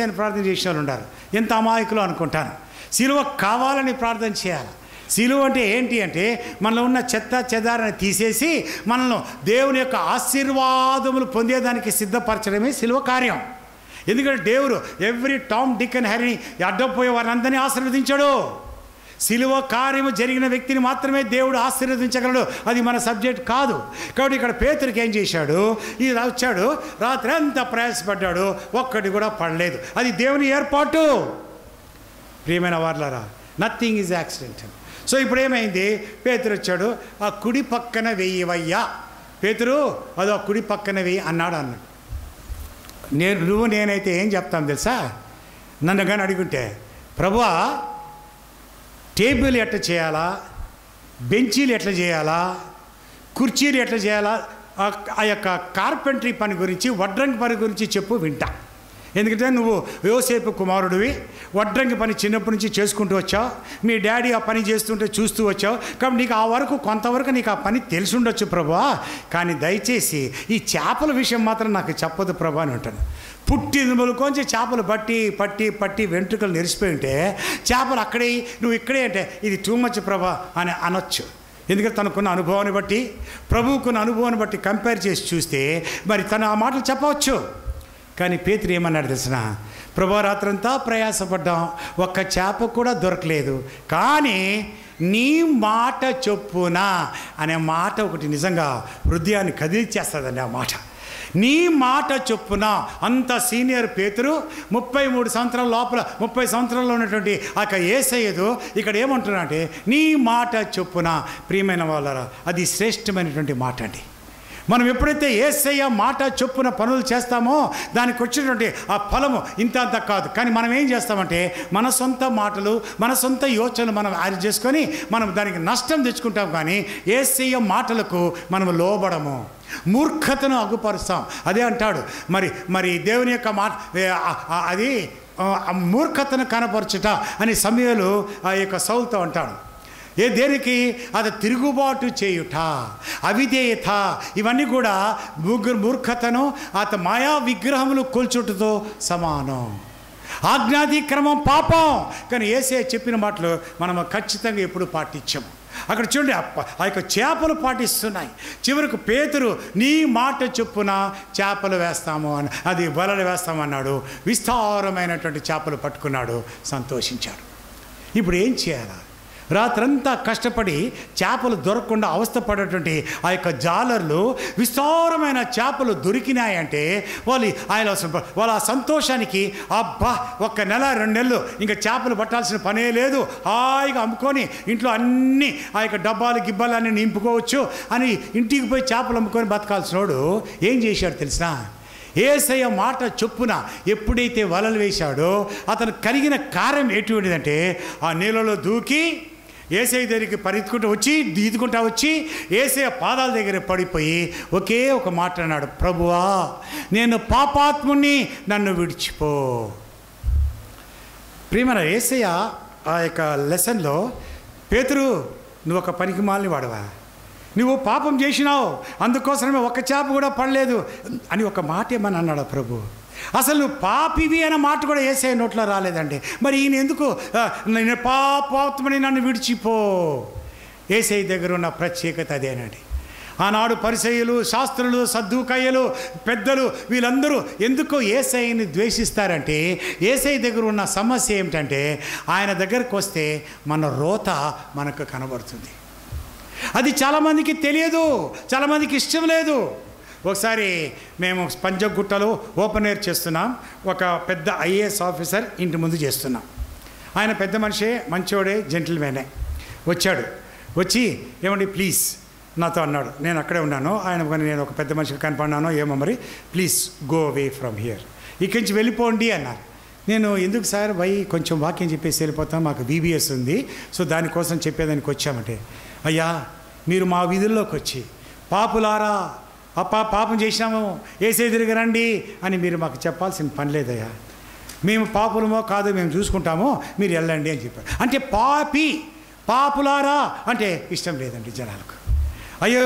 అని ప్రార్థన చేసే వాళ్ళు ఉన్నారు. ఎంత అమాయకులు అనుకుంటాను. సిలువ కావాలని ప్రార్థన చేయాలి. సిలువ అంటే ఏంటి అంటే మనలో ఉన్న చెత్త చెదారాన్ని తీసేసి మనల్ని దేవుని యొక్క ఆశీర్వాదములు పొందేదానికి సిద్ధపరచడమే సిలువ కార్యం. ఎందుకంటే దేవుడు ఎవ్రీ టామ్, డిక్ అండ్ హ్యారీని అడ్డపోయే వారిని అందరినీ ఆశీర్వదించాడు. సిలువ కార్యము జరిగిన వ్యక్తిని మాత్రమే దేవుడు ఆశీర్వదించగలడు. అది మన సబ్జెక్ట్ కాదు. కాబట్టి ఇక్కడ పేతురుకి ఏం చేశాడు, ఇది వచ్చాడు, రాత్రి అంతా ప్రయాసపడ్డాడు, ఒక్కటి కూడా పడలేదు. అది దేవుని ఏర్పాటు. ప్రియమైన వార్లారా, నథింగ్ ఈజ్ యాక్సిడెంటల్. సో ఇప్పుడు ఏమైంది, పేతురు వచ్చాడు, ఆ కుడి పక్కన వెయ్యివయ్యా, పేతురు అది ఆ కుడి పక్కన వెయ్యి అన్నాడు. నేనైతే ఏం చెప్తాను తెలుసా, నన్ను కానీ అడుగుంటే ప్రభువా టేబుల్ ఎట్ట చేయాలా, బెంచీలు ఎట్లా చేయాలా, కుర్చీలు ఎట్లా చేయాలా, ఆ యొక్క కార్పెంటరీ పని గురించి, వడ్రంగి పని గురించి చెప్పు, వింటా. ఎందుకంటే నువ్వు యోసేపు కుమారుడివి, వడ్రంగి పని చిన్నప్పటి నుంచి చేసుకుంటూ వచ్చావు, మీ డాడీ ఆ పని చేస్తుంటే చూస్తూ వచ్చావు, కాబట్టి నీకు ఆ వరకు కొంతవరకు నీకు ఆ పని తెలిసి ఉండొచ్చు ప్రభువా, కానీ దయచేసి ఈ చేపల విషయం మాత్రం నాకు చెప్పదు ప్రభా అని అంటాను. పుట్టిన కొంచెం చేపలు పట్టి పట్టి పట్టి వెంట్రుకలు నెరిసిపోయి ఉంటే చేపలు అక్కడే, నువ్వు ఇక్కడే అంటే ఇది టూ మచ్ ప్రభా అని అనొచ్చు. ఎందుకంటే తనకున్న అనుభవాన్ని బట్టి, ప్రభువుకున్న అనుభవాన్ని బట్టి కంపేర్ చేసి చూస్తే మరి తను ఆ మాటలు చెప్పవచ్చు. కానీ పేతురు ఏమన్నాడు తెలిసిన, ప్రభా రాత్రంతా ప్రయాసపడ్డాం, ఒక్క చేప కూడా దొరకలేదు, కానీ నీ మాట చొప్పున అనే మాట ఒకటి నిజంగా హృదయాన్ని కదిలిచేస్తుందండి. ఆ మాట నీ మాట చొప్పున. అంత సీనియర్ పేతురు 33 సంవత్సరాల లోపల 30 సంవత్సరాల్లో ఉన్నటువంటి ఆ యేసయ్యదు ఇక్కడ ఏమంటున్నా అంటే నీ మాట చొప్పున. ప్రియమైన వాళ్ళరా, అది శ్రేష్టమైనటువంటి మాట అండి. మనం ఎప్పుడైతే యేసయ్య మాట చొప్పున పనులు చేస్తామో దానికి వచ్చినటువంటి ఆ ఫలము ఇంత అంత కాదు. కానీ మనం ఏం చేస్తామంటే మన సొంత మాటలు, మన సొంత యోచనలు మనం యాడ్ చేసుకొని మనం దానికి నష్టం తెచ్చుకుంటాం. కానీ యేసయ్య మాటలకు మనం లోబడము, మూర్ఖతను అగుపరుస్తాం. అదే అంటాడు మరి దేవుని యొక్క మాట అది మూర్ఖతను కనపరచుట అని సమూయేలు ఆ యొక్క సౌలుతో అంటాడు. దేనికి? అది తిరుగుబాటు చేయుట, అవిధేయత, ఇవన్నీ కూడా మూర్ఖతను మాయా విగ్రహములు కొల్చుటతో సమానం. ఆజ్ఞాతిక్రమం పాపం. కానీ యేసయ్య చెప్పిన మాటలు మనం ఖచ్చితంగా ఎప్పుడు పాటించము. అక్కడ చూడండి, ఆ యొక్క చేపలు పాటిస్తున్నాయి. చివరికి పేతురు నీ మాట చొప్పున చేపలు వేస్తాము అని, అది వలలు వేస్తామన్నాడు. విస్తారమైనటువంటి చేపలు పట్టుకున్నాడు, సంతోషించాడు. ఇప్పుడు ఏం చేయాలా? రాత్రంతా కష్టపడి చేపలు దొరకకుండా అవస్థపడేటువంటి ఆ యొక్క జాలర్లు విస్తారమైన చేపలు దొరికినాయంటే వాళ్ళ ఆ సంతోషానికి అబ్బా 1 నెల 2 నెలలు ఇంకా చేపలు పట్టాల్సిన పనే లేదు, హాయిగా అమ్ముకొని ఇంట్లో అన్నీ ఆ యొక్క డబ్బాలు గిబ్బాలు అన్నీ నింపుకోవచ్చు అని ఇంటికి పోయి చేపలు అమ్ముకొని బతకాల్సినోడు ఏం చేశాడు తెలిసినా? యేసయ్య మాట చొప్పున ఎప్పుడైతే వలలు వేశాడో అతను కలిగిన కార్యం ఎటువంటిదంటే ఆ నీళ్ళలో దూకి యేసయ్య దగ్గరికి ఈదుకుంటా వచ్చి యేసయ్య పాదాల దగ్గర పడిపోయి ఒకే ఒక మాట అన్నాడు, ప్రభువా నేను పాపాత్ముని, నన్ను విడిచిపో. ప్రియమైన యేసయ్య ఆ యొక్క లెసన్లో పేతురు నువ్వు ఒక పనికి మాలిన వాడవా, నువ్వు పాపం చేసినావు, అందుకోసమే 1 చేప కూడా పడలేదు అని ఒక మాట ఏమని అన్నాడు ప్రభు. అసలు నువ్వు పాపివి అనే మాట కూడా యేసయ్య నోట్లో రాలేదండి. మరి ఈయన ఎందుకు నేను పాపాత్మని, నన్ను విడిచిపో? యేసయ్య దగ్గర ఉన్న ప్రత్యేకత అదేనండి. ఆనాడు పరిసయ్యులు, శాస్త్రులు, సద్దూకయ్యలు, పెద్దలు వీళ్ళందరూ ఎందుకో యేసయ్యని ద్వేషిస్తారంటే యేసయ్య దగ్గర ఉన్న సమస్య ఏమిటంటే ఆయన దగ్గరకు వస్తే మన రోత మనకు కనబడుతుంది. అది చాలామందికి తెలియదు, చాలామందికి ఇష్టం లేదు. ఒకసారి మేము పంజగుట్టలో ఓపెన్ ఎయిర్ చేస్తున్నాం. ఒక పెద్ద ఐఏఎస్ ఆఫీసర్ ఇంటి ముందు చేస్తున్నాం. ఆయన పెద్ద మనిషే, మంచోడే, జెంటిల్మెనే. వచ్చి ఏమండి ప్లీజ్ నాతో అన్నాడు. నేను అక్కడే ఉన్నాను, నేను ఒక పెద్ద మనిషికి కనపడినాను, ఏమో మరి please go away from here, ఇక్కడి నుంచి వెళ్ళిపోండి అన్నారు. నేను ఎందుకు సార్ కొంచెం వాక్యం చెప్పేసి వెళ్ళిపోతాం, మాకు బీబీఎస్ ఉంది, సో దానికోసం చెప్పేదానికి వచ్చామంటే, అయ్యా మీరు మా వీధుల్లోకి వచ్చి పాపులారా పాపం చేసినాము యేసయ్య దగ్గరికి రండి అని మీరు మాకు చెప్పాల్సిన పని లేదయ్యా, మేము పాపులమో కాదో మేము చూసుకుంటామో, మీరు వెళ్ళండి అని చెప్పారు. అంటే పాపులారా అంటే ఇష్టం లేదండి జనాలకు. అయ్యో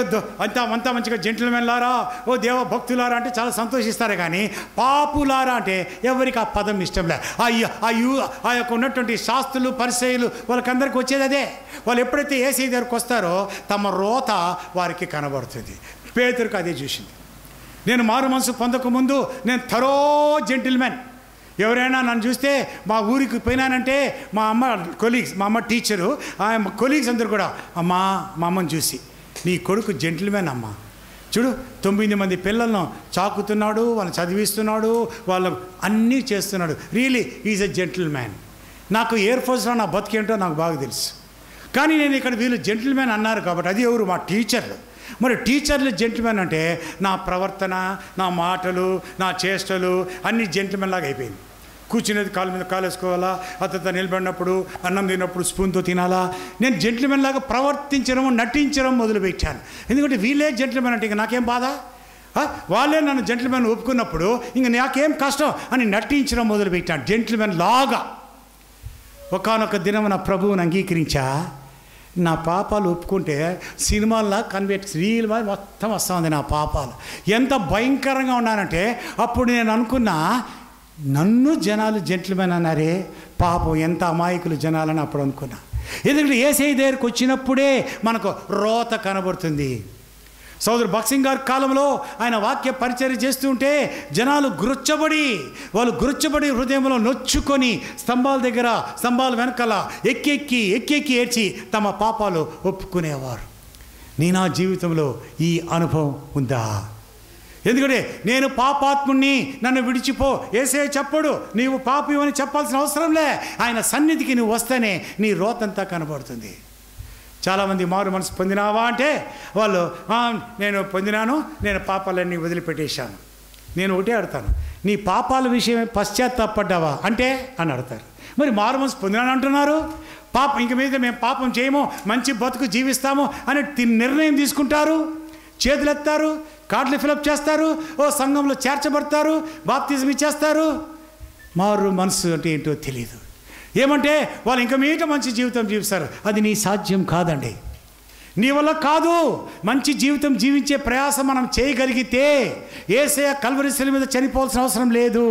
అంతా మంచిగా జెంటిల్మెన్లారా, ఓ దేవ భక్తులారా అంటే చాలా సంతోషిస్తారు. కానీ పాపులారా అంటే ఎవరికి ఆ పదం ఇష్టం లే. ఆ యొక్క ఉన్నటువంటి శాస్త్రులు, పరిసయ్యులు వాళ్ళకందరికి వచ్చేది అదే. వాళ్ళు ఎప్పుడైతే యేసయ్య దగ్గరికి వస్తారో తమ రోత వారికి కనబడుతుంది. పేతురుకు అదే చూసింది. నేను మారు మనసు పొందకముందు నేను థరో జెంటిల్మెన్. ఎవరైనా నన్ను చూస్తే మా ఊరికి పోయినానంటే మా అమ్మ టీచరు, కొలీగ్స్ అందరూ కూడా మా అమ్మని చూసి నీ కొడుకు జెంటిల్మెన్ అమ్మ, చూడు 9 మంది పిల్లలను చాకుతున్నాడు, వాళ్ళని చదివిస్తున్నాడు, వాళ్ళు అన్నీ చేస్తున్నాడు, రియలీ ఈజ్ ఎ జెంటిల్మెన్. నాకు ఎయిర్ ఫోర్స్లో నా బతికేంటో నాకు బాగా తెలుసు. కానీ నేను ఇక్కడ వీళ్ళు జెంటిల్మెన్ అన్నారు కాబట్టి అది ఎవరు? మా టీచర్లు. మరి టీచర్లు జెంటిల్మెన్ అంటే నా ప్రవర్తన, నా మాటలు, నా చేష్టలు అన్నీ జెంటిల్మెన్ లాగా అయిపోయింది. కూర్చునేది కాలు మీద కాలు వేసుకోవాలా, అతనితో నిలబడినప్పుడు అన్నం తిన్నప్పుడు స్పూన్తో తినాలా. నేను జెంట్లమెన్ లాగా ప్రవర్తించడం, నటించడం మొదలుపెట్టాను. ఎందుకంటే వీళ్ళే జెంట్లమెన్ అంటే ఇంక నాకేం బాధ, వాళ్ళే నన్ను జెంట్లమెన్ ఒప్పుకున్నప్పుడు ఇంక నాకేం కష్టం అని నటించడం మొదలుపెట్టాను జెంట్లమెన్ లాగా. ఒకానొక దినం నా ప్రభువుని అంగీకరించా. నా పాపాలు ఒప్పుకుంటే సినిమాల్లా రీల్ మొత్తం వస్తూ ఉంది నా పాపాలు. ఎంత భయంకరంగా ఉన్నానంటే అప్పుడు నేను అనుకున్నా, నన్ను జనాలు జెంట్లమెన్ అన్నారే, పాపం ఎంత అమాయకులు జనాలని అప్పుడు అనుకున్నా. ఎందుకంటే యేసయ్య దగ్గరికి వచ్చినప్పుడే మనకు రోత కనబడుతుంది. సోదరు భక్సింగ్ గారి కాలంలో ఆయన వాక్య పరిచర్య చేస్తుంటే జనాలు వాళ్ళు గురుచ్చబడి హృదయంలో నొచ్చుకొని స్తంభాల దగ్గర, స్తంభాల వెనకాల ఎక్కి ఏడ్చి తమ పాపాలు ఒప్పుకునేవారు. నా జీవితంలో ఈ అనుభవం ఉందా? ఎందుకంటే నేను పాపాత్ముణ్ణి, నన్ను విడిచిపో యేసయ్య చెప్పడు, నీవు పాపివని చెప్పాల్సిన అవసరంలే. ఆయన సన్నిధికి నువ్వు వస్తేనే నీ రోతంతా కనబడుతుంది. చాలామంది మారు మనసు పొందినావా అంటే వాళ్ళు నేను పొందినాను, నేను పాపాలన్నీ వదిలిపెట్టేశాను. నేను ఒకటే అడతాను, నీ పాపాల విషయమే పశ్చాత్తాపడ్డావా అంటే అని అడతారు. మరి మారు మనసు పొందినాను అంటున్నారు, ఇంక మీద మేము పాపం చేయము, మంచి బతుకు జీవిస్తాము అని నిర్ణయం తీసుకుంటారు, చేతులెత్తారు, కార్డులు ఫిలప్ చేస్తారు, సంఘంలో చేర్చబడతారు, బాప్తిజం ఇచ్చేస్తారు. మారు మనసు అంటే ఏంటో తెలియదు. ఏమంటే వాళ్ళు ఇంక మీట మంచి జీవితం జీవిస్తారు. అది నీ సాధ్యం కాదండి, నీ వల్ల కాదు. మంచి జీవితం జీవించే ప్రయాసం మనం చేయగలిగితే యేసయ్య కల్వరి శిలువ మీద చనిపోవాల్సిన అవసరం లేదు.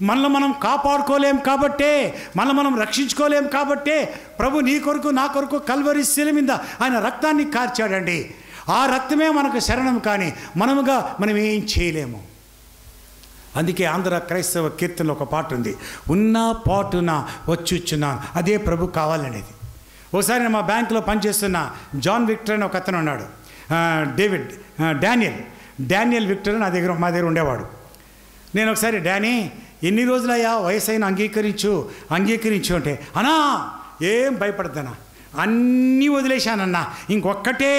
మనల్ని మనం కాపాడుకోలేం కాబట్టే, మనల్ని మనం రక్షించుకోలేం కాబట్టే ప్రభు నీ కొరకు నా కొరకు కల్వరి శిలువ మీద ఆయన రక్తాన్ని కార్చాడండి. ఆ రక్తమే మనకు శరణం, కానీ మనం ఏం చేయలేము. అందుకే ఆంధ్ర క్రైస్తవ కీర్తనలో ఒక పాట ఉంది, ఉన్న పాటున వచ్చుచున్నాను, అదే ప్రభు కావాలనేది. ఒకసారి నేను మా బ్యాంకులో పనిచేస్తున్న జాన్ విక్టర్ అని ఒక అతను ఉన్నాడు, డానియల్ విక్టర్ మా దగ్గర ఉండేవాడు. నేను ఒకసారి, డానీ ఎన్ని రోజులయ్యా వయసైన అంగీకరించు అంటే, అన్నా ఏం భయపడద్దనా, అన్నీ వదిలేశానన్నా, ఇంకొక్కటే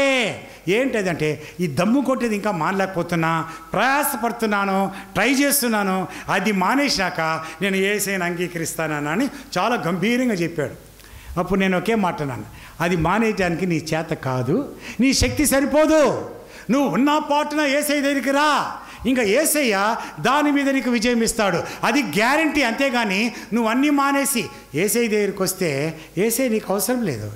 ఏంటంటే ఈ దమ్ము కొట్టేది ఇంకా మానలేకపోతున్నా, ప్రయాసపడుతున్నాను, ట్రై చేస్తున్నాను, అది మానేశాక నేను యేసయ్యను అంగీకరిస్తానని అని చాలా గంభీరంగా చెప్పాడు. అప్పుడు నేను ఒకే మాట అన్నాను, అది మానేయడానికి నీ చేత కాదు, నీ శక్తి సరిపోదు, నువ్వు ఉన్న పాటున యేసయ్య దగ్గరికి రా, ఇంకా యేసయ్య దాని మీద నీకు విజయం ఇస్తాడు, అది గ్యారంటీ. అంతేగాని నువ్వు అన్నీ మానేసి యేసయ్య దగ్గరికి వస్తే యేసయ్య నీకు అవసరం లేదు.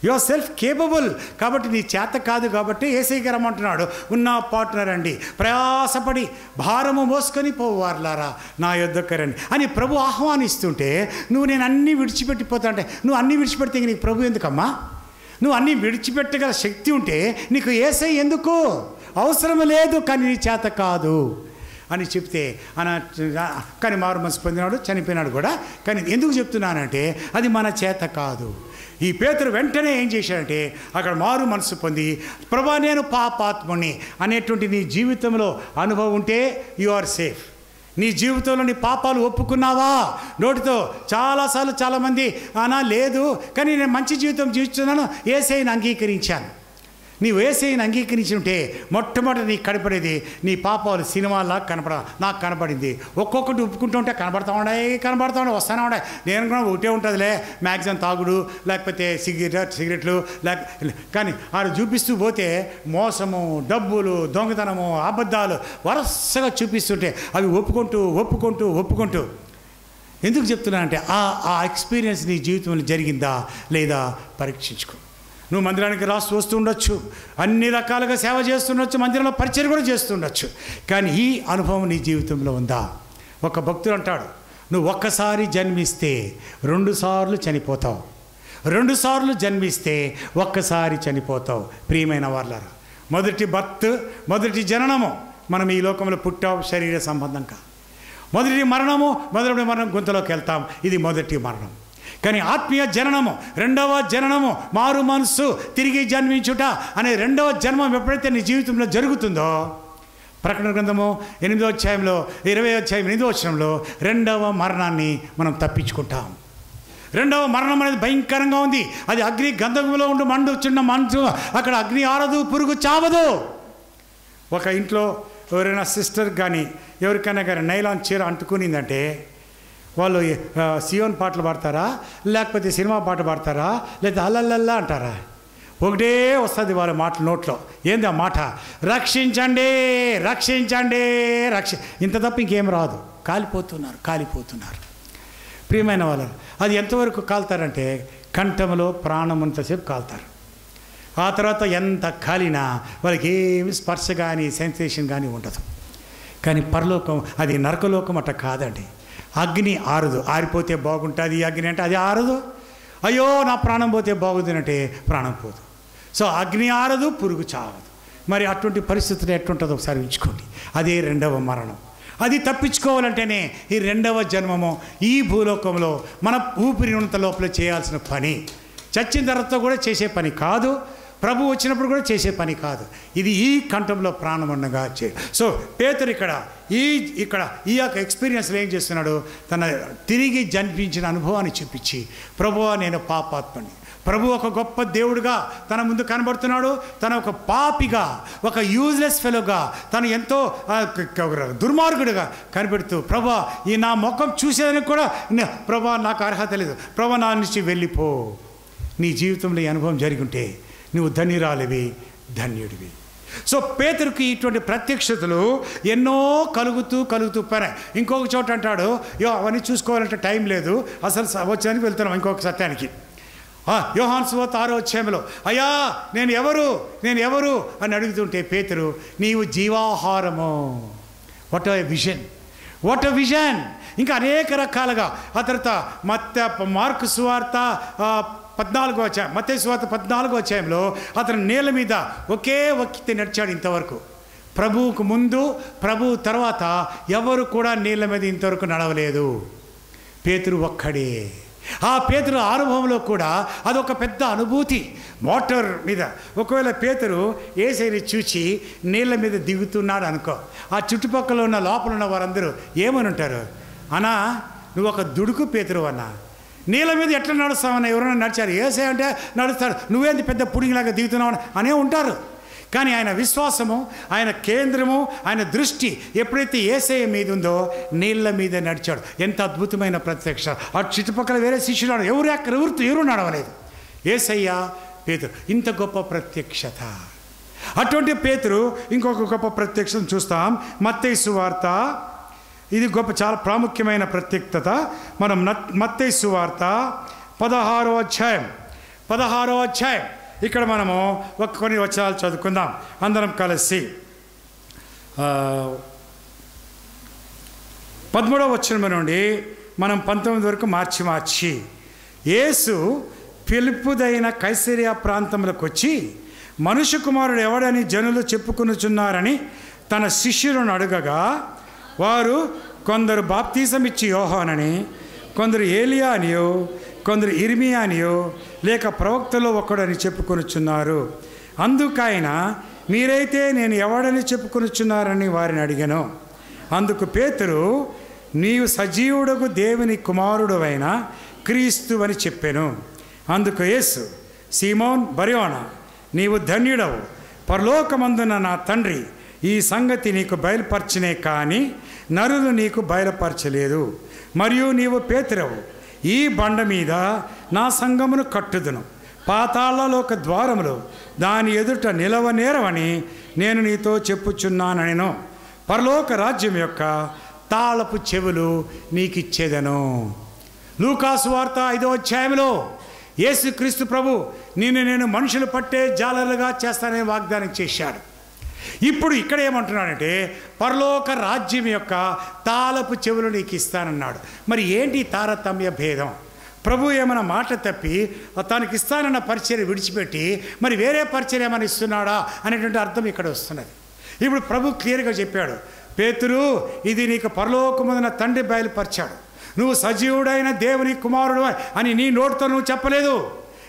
యు ఆర్ సెల్ఫ్ కేపబుల్, కాబట్టి నీ చేత కాదు, కాబట్టి యేసయ్యకి రమ్మంటున్నాడు, ఉన్న పార్ట్నర్ అండి, ప్రయాసపడి భారము మోసుకొని పోవార్లారా నా యొద్దకు రండి అని ప్రభు ఆహ్వానిస్తుంటే, నేను అన్నీ విడిచిపెట్టిపోతా అంటే, నువ్వు అన్నీ విడిచిపెడితే నీకు ప్రభు ఎందుకమ్మా? నువ్వు అన్నీ విడిచిపెట్టగల శక్తి ఉంటే నీకు యేసయ్య ఎందుకు? అవసరం లేదు, కానీ నీ చేత కాదు అని చెప్తే కానీ మారు మనసు పొందినాడు, చనిపోయినాడు కూడా. కానీ ఎందుకు చెప్తున్నానంటే అది మన చేత కాదు. ఈ పేతురు వెంటనే ఏం చేశాడంటే అక్కడ మారు మనసు పొంది, ప్రభా నేను పాపాత్ముని అనేటువంటి నీ జీవితంలో అనుభవం ఉంటే యు ఆర్ సేఫ్. నీ జీవితంలో నీ పాపాలు ఒప్పుకున్నావా? నోటితో చాలాసార్లు చాలామంది లేదు, కానీ నేను మంచి జీవితం జీవిస్తున్నాను, యేసయ్యను అంగీకరించాను. నీవు యేసయ్యను అంగీకరించి ఉంటే మొట్టమొదటి నీకు కనపడేది నీ పాపాలు సినిమాలా నాకు కనపడింది. ఒక్కొక్కటి ఒప్పుకుంటుంటే కనబడతా ఉండే వస్తానే ఉండే. నేను కూడా ఒకటే ఉంటుందిలే, మ్యాక్సిమం తాగుడు, లేకపోతే సిగరెట్లు కానీ ఆడు చూపిస్తూ పోతే మోసము, డబ్బులు, దొంగతనము, అబద్ధాలు వరుసగా చూపిస్తుంటే అవి ఒప్పుకుంటూ ఎందుకు చెప్తున్నానంటే ఆ ఎక్స్పీరియన్స్ నీ జీవితంలో జరిగిందా లేదా పరీక్షించుకో. నువ్వు మందిరానికి వస్తూ ఉండొచ్చు, అన్ని రకాలుగా సేవ చేస్తుండొచ్చు, మందిరంలో పరిచయం కూడా చేస్తుండొచ్చు, కానీ ఈ అనుభవం నీ జీవితంలో ఉందా? ఒక భక్తుడు అంటాడు, నువ్వు ఒక్కసారి జన్మిస్తే 2 సార్లు చనిపోతావు, 2 సార్లు జన్మిస్తే ఒక్కసారి చనిపోతావు. ప్రియమైన వాళ్ళారా, మొదటి జననము మనం ఈ లోకంలో పుట్టాం, శరీర సంబంధంగా. మొదటి మరణం గుంతలోకి వెళ్తాం, ఇది మొదటి మరణం. కానీ ఆత్మీయ జననము, 2వ జననము, మారు మనసు, తిరిగి జన్మించుట అనే 2వ జన్మం ఎప్పుడైతే నీ జీవితంలో జరుగుతుందో, ప్రకటన గ్రంథము 8వ అధ్యాయంలో 20వ అధ్యాయం 8వ వచనంలో 2వ మరణాన్ని మనం తప్పించుకుంటాం. 2వ మరణం అనేది భయంకరంగా ఉంది. అది అగ్ని గంధకంలో ఉండి మండు, అక్కడ అగ్ని ఆరదు, పురుగు చావదు. ఒక ఇంట్లో ఎవరైనా సిస్టర్ కానీ ఎవరికైనా కానీ నైలాన్ చీర అంటుకునిందంటే వాళ్ళు సియోన్ పాటలు పాడతారా, లేకపోతే సినిమా పాట పాడతారా, లేదా అల్లల్లల్లా అంటారా? ఒకటే వస్తుంది వాళ్ళ మాట నోట్లో. ఏంది ఆ మాట? రక్షించండి, రక్షించండి, ఇంత తప్ప ఇంకేం రాదు. కాలిపోతున్నారు. ప్రియమైన వాళ్ళు, అది ఎంతవరకు కాలుతారంటే కంఠంలో ప్రాణం అంతసేపు కాలుతారు. ఆ తర్వాత ఎంత కాలినా వాళ్ళకి ఏమి స్పర్శ కానీ సెన్సేషన్ కానీ ఉండదు. కానీ పరలోకం, అది నరకలోకం అట్ట కాదండి. అగ్ని ఆరదు. ఆరిపోతే బాగుంటుంది అగ్ని అంటే, అది ఆరదు. అయ్యో నా ప్రాణం పోతే బాగుంది అంటే ప్రాణం పోదు. సో అగ్ని ఆరదు, పురుగు చావదు. మరి అటువంటి పరిస్థితులు ఎట్లుంటుందో ఒకసారి ఉంచుకోండి. అదే రెండవ మరణం. అది తప్పించుకోవాలంటేనే ఈ రెండవ జన్మము ఈ భూలోకంలో మన ఊపిరి ఉన్నంత లోపల చేయాల్సిన పని. చచ్చిన తర్వాత కూడా చేసే పని కాదు, ప్రభు వచ్చినప్పుడు కూడా చేసే పని కాదు. ఇది ఈ కంఠంలో ప్రాణం ఉండగా సో పేతురు ఇక్కడ ఈ యొక్క ఎక్స్పీరియన్స్లో ఏం చేస్తున్నాడు? తన తిరిగి జన్మించిన అనుభవాన్ని చూపించి, ప్రభువా నేను పాపాత్మని, ప్రభు ఒక గొప్ప దేవుడుగా తన ముందు కనబడుతున్నాడు. తన ఒక పాపిగా, ఒక యూజ్లెస్ ఫెలోగా, తను ఎంతో దుర్మార్గుడిగా కనిపెడుతూ, ప్రభా ఈ నా ముఖం చూసేదానికి కూడా ప్రభా నాకు అర్హత లేదు, ప్రభా నా నుంచి వెళ్ళిపో. నీ జీవితంలో ఈ అనుభవం జరిగి ఉంటే నువ్వు ధన్యురాలివి, ధన్యుడివి. సో పేతురుకి ఇటువంటి ప్రత్యక్షతలు ఎన్నో కలుగుతూ పోయినాయి. ఇంకొక చోట అంటాడు, అవన్నీ చూసుకోవాలంటే టైం లేదు, అసలు వచ్చానికి వెళ్తున్నాం ఇంకొక సత్యానికి. యోహాను సువార్త 6వ అధ్యాయంలో, అయ్యా నేను ఎవరు అని అడుగుతుంటే పేతురు, నీవు జీవాహారము. What a vision. ఇంకా అనేక రకాలుగా. ఆ తర్వాత మార్కు సువార్త 14వ అధ్యాయం, మత్తయి సువార్త 14వ అధ్యాయంలో అతను నేల మీద ఒకే వ్యక్తి నడిచాడు ఇంతవరకు. ప్రభువుకు ముందు, ప్రభువు తర్వాత ఎవరు కూడా నీళ్ళ మీద ఇంతవరకు నడవలేదు. పేతురు ఒక్కడే. ఆ పేతురు అనుభవంలో కూడా అదొక పెద్ద అనుభూతి. మోటార్ మీద ఒకవేళ పేతురు యేసయ్యని చూచి నీళ్ళ మీద దిగుతున్నాడు అనుకో, ఆ చుట్టుపక్కల ఉన్న లోపల ఉన్న వారందరూ ఏమని ఉంటారు? అన్నా నువ్వు ఒక దుడుకు పేతురు అన్నా, నీళ్ళ మీద ఎట్లా నడుస్తావన్నా? ఎవరైనా నడిచారు? యేసయ్య అంటే నడుస్తాడు, నువ్వేంది పెద్ద పుడింగిలాగా దిగుతున్నావు అనే ఉంటారు. కానీ ఆయన విశ్వాసము, ఆయన కేంద్రము, ఆయన దృష్టి ఎప్పుడైతే యేసయ్య మీద ఉందో నీళ్ళ మీద నడిచాడు. ఎంత అద్భుతమైన ప్రత్యక్ష. ఆ చుట్టుపక్కల వేరే శిష్యులు ఎవరు నడవలేదు. యేసయ్య, పేతురు, ఇంత గొప్ప ప్రత్యక్షత. అటువంటి పేతురు ఇంకొక గొప్ప ప్రత్యక్షం చూస్తాం. మత్తయి సువార్త, ఇది చాలా ప్రాముఖ్యమైన ప్రత్యక్షత. మనం మత్తయి సువార్త 16వ అధ్యాయం ఇక్కడ మనము కొన్ని వచనాలు చదువుకుందాం అందరం కలిసి. 13వ వచనం నుండి మనం 19 వరకు మార్చి యేసు పిలుపుదైన కైసరియా ప్రాంతంలోకి వచ్చి, మనుష్య కుమారుడు ఎవడని జనులు చెప్పుకొనుచున్నారని తన శిష్యులను అడగగా, వారు కొందరు బాప్తీసం ఇచ్చి యోహానని, కొందరు ఏలియా అనియో, కొందరు ఇర్మియా అనియో, లేక ప్రవక్తలో ఒకడని చెప్పుకొనుచున్నారు. అందుకైన మీరైతే నేను ఎవడని చెప్పుకొనుచున్నారని వారిని అడిగాను. అందుకు పేతురు, నీవు సజీవుడకు దేవుని కుమారుడు అయిన క్రీస్తు అని చెప్పాను. అందుకు యేసు, సీమోన్ బర్యోనా, నీవు ధన్యుడవు, పరలోకమందున నా తండ్రి ఈ సంగతి నీకు బయలుపరచనే కానీ నరులు నీకు బయలుపరచలేదు. మరియు నీవు పేతురవు, ఈ బండ మీద నా సంఘమును కట్టుదును, పాతాళలోక ద్వారములు దాని ఎదుట నిలవనేరవని నేను నీతో చెప్పుచున్నానెను. పరలోక రాజ్యం యొక్క తాళపు చెవులు నీకిచ్చేదను. లూకాసు వార్త 5వ అధ్యాయంలో యేసుక్రీస్తు ప్రభు నేను మనుషులు పట్టే జాలరులుగా చేస్తానని వాగ్దానం చేశాడు. ఇప్పుడు ఇక్కడ ఏమంటున్నాడంటే పరలోక రాజ్యం యొక్క తాళపు చెవులు నీకు ఇస్తానన్నాడు. మరి ఏంటి తారతమ్య భేదం? ప్రభు ఏమైనా మాట తప్పి తనకి ఇస్తానన్న పరిచర్య విడిచిపెట్టి మరి వేరే పరిచర్య ఏమైనా ఇస్తున్నాడా అనేటువంటి అర్థం ఇక్కడ వస్తున్నది. ఇప్పుడు ప్రభు క్లియర్గా చెప్పాడు, పేతురు, ఇది నీకు పరలోకమున తండ్రి బయలుపరిచాడు. నువ్వు సజీవుడైన దేవుని కుమారుడు అని నీ నోటితో నువ్వు చెప్పలేదు,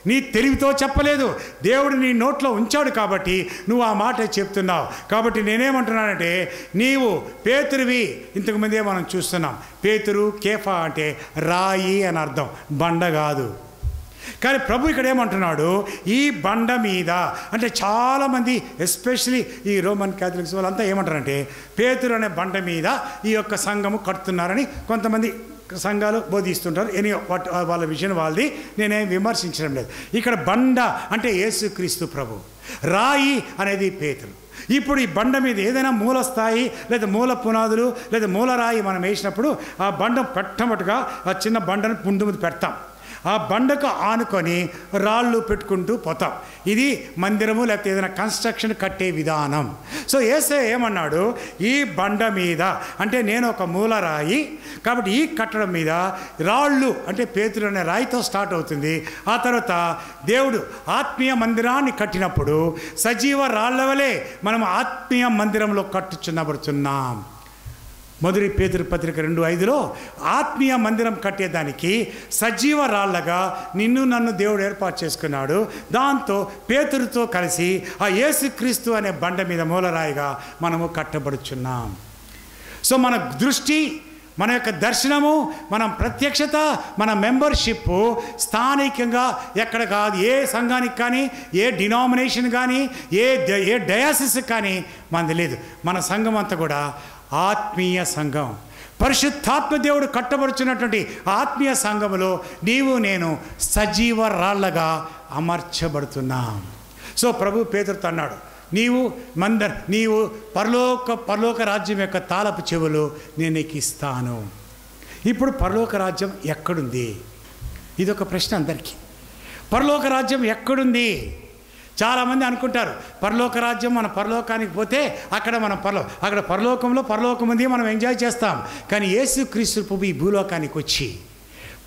నీ తెలివితో చెప్పలేదు, దేవుడు నీ నోట్లో ఉంచాడు కాబట్టి నువ్వు ఆ మాట చెప్తున్నావు. కాబట్టి నేనేమంటున్నానంటే నీవు పేతురువి. ఇంతకుముందే మనం చూస్తున్నాం, పేతురు కేఫా అంటే రాయి అని అర్థం, బండ కాదు. కానీ ప్రభు ఇక్కడ ఏమంటున్నాడు, ఈ బండ మీద అంటే చాలామంది ఎస్పెషలీ ఈ రోమన్ క్యాథలిక్స్ వాళ్ళంతా ఏమంటారంటే పేతురు అనే బండ మీద ఈ యొక్క సంఘము కడుతున్నారని కొంతమంది సంఘాలు బోధిస్తుంటారు. వాళ్ళ విషయం వాళ్ళది, నేనేం విమర్శించడం లేదు. ఇక్కడ బండ అంటే యేసుక్రీస్తు ప్రభు, రాయి అనేది పేతురు. ఇప్పుడు ఈ బండ మీద ఏదైనా మూల స్థాయి లేదా మూల పునాదులు లేదా మూల రాయి మనం వేసినప్పుడు ఆ బండ పెట్టమట్టుగా ఆ చిన్న బండను పుండు మీద పెడతాం. ఆ బండకు ఆనుకొని రాళ్ళు పెట్టుకుంటూ పోతాం. ఇది మందిరము లేకపోతే ఏదైనా కన్స్ట్రక్షన్ కట్టే విధానం. సో యేసయ్య ఏమన్నాడు, ఈ బండ మీద అంటే నేను ఒక మూల రాయి కాబట్టి ఈ కట్టడం మీద రాళ్ళు అంటే పేతురు అనే రాయితో స్టార్ట్ అవుతుంది. ఆ తర్వాత దేవుడు ఆత్మీయ మందిరాన్ని కట్టినప్పుడు సజీవ రాళ్ళ వలె మనం ఆత్మీయ మందిరంలో కట్టుచున్నబడుతున్నాం. మొదటి పేతురు పత్రిక 2:5 ఆత్మీయ మందిరం కట్టేదానికి సజీవ రాళ్ళగా నిన్ను నన్ను దేవుడు ఏర్పాటు చేసుకున్నాడు. దాంతో పేతురుతో కలిసి ఆ యేసుక్రీస్తు అనే బండ మీద మూలరాయిగా మనము కట్టబడుచున్నాం. సో మన దృష్టి, మన యొక్క దర్శనము, మన ప్రత్యక్షత, మన మెంబర్షిప్ స్థానికంగా ఎక్కడ కాదు, ఏ సంఘానికి కానీ, ఏ డినామినేషన్ కానీ, ఏ డయాసిస్ కానీ మనది లేదు. మన సంఘం అంతా కూడా ఆత్మీయ సంఘం, పరిశుద్ధాత్మ దేవుడు కట్టబడుచున్నటువంటి ఆత్మీయ సంఘములో నీవు నేను సజీవ రాళ్ళగా అమర్చబడుతున్నాం. సో ప్రభు పేతురుతో అన్నాడు, నీవు పరలోక రాజ్యం యొక్క తాళపు చెవులు నేను నీకు ఇస్తాను. ఇప్పుడు పరలోక రాజ్యం ఎక్కడుంది? ఇదొక ప్రశ్న అందరికీ. పరలోక రాజ్యం ఎక్కడుంది? చాలామంది అనుకుంటారు పరలోక రాజ్యం, మన పరలోకానికి పోతే అక్కడ అక్కడ పరలోకం ఉంది, మనం ఎంజాయ్ చేస్తాం. కానీ యేసుక్రీస్తు ప్రభు ఈ భూలోకానికి వచ్చి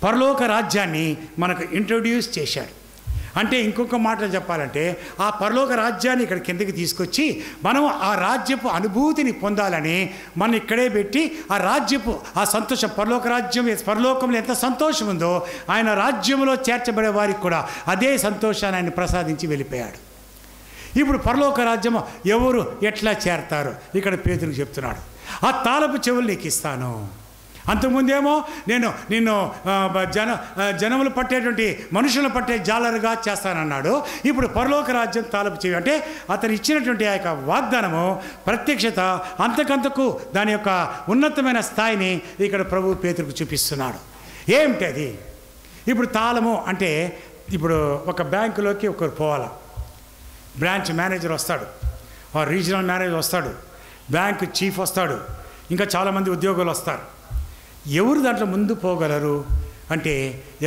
పరలోక రాజ్యాన్ని మనకు ఇంట్రొడ్యూస్ చేశాడు. అంటే ఇంకొక మాటలు చెప్పాలంటే ఆ పరలోక రాజ్యాన్ని ఇక్కడ కిందకి తీసుకొచ్చి మనం ఆ రాజ్యపు అనుభూతిని పొందాలని మనం ఇక్కడే పెట్టి ఆ రాజ్యపు ఆ సంతోషం, పరలోకంలో ఎంత సంతోషం ఉందో ఆయన రాజ్యంలో చేర్చబడే వారికి కూడా అదే సంతోషాన్ని ఆయన ప్రసాదించి వెళ్ళిపోయాడు. ఇప్పుడు పరలోక రాజ్యం ఎవరు ఎట్లా చేరతారు ఇక్కడ పేతురుకు చెప్తున్నాడు. ఆ తాళపు చెవులు నీకు ఇస్తాను. అంతకుముందేమో నిన్ను జనములు పట్టేటువంటి మనుషులను పట్టే జాలరుగా చేస్తానన్నాడు. ఇప్పుడు పరలోక రాజ్యం తాళపు చెవి అంటే అతను ఇచ్చినటువంటి ఆ యొక్క వాగ్దానము, ప్రత్యక్షత అంతకంతకు దాని యొక్క ఉన్నతమైన స్థాయిని ఇక్కడ ప్రభు పేతురుకు చూపిస్తున్నాడు. ఏమిటి అది? ఇప్పుడు తాళము అంటే ఇప్పుడు ఒక బ్యాంకులోకి ఒకరు పోవాలా, బ్రాంచ్ మేనేజర్ వస్తాడు, రీజనల్ మేనేజర్ వస్తాడు, బ్యాంకు చీఫ్ వస్తాడు, ఇంకా చాలామంది ఉద్యోగులు వస్తారు. ఎవరు దాంట్లో ముందు పోగలరు అంటే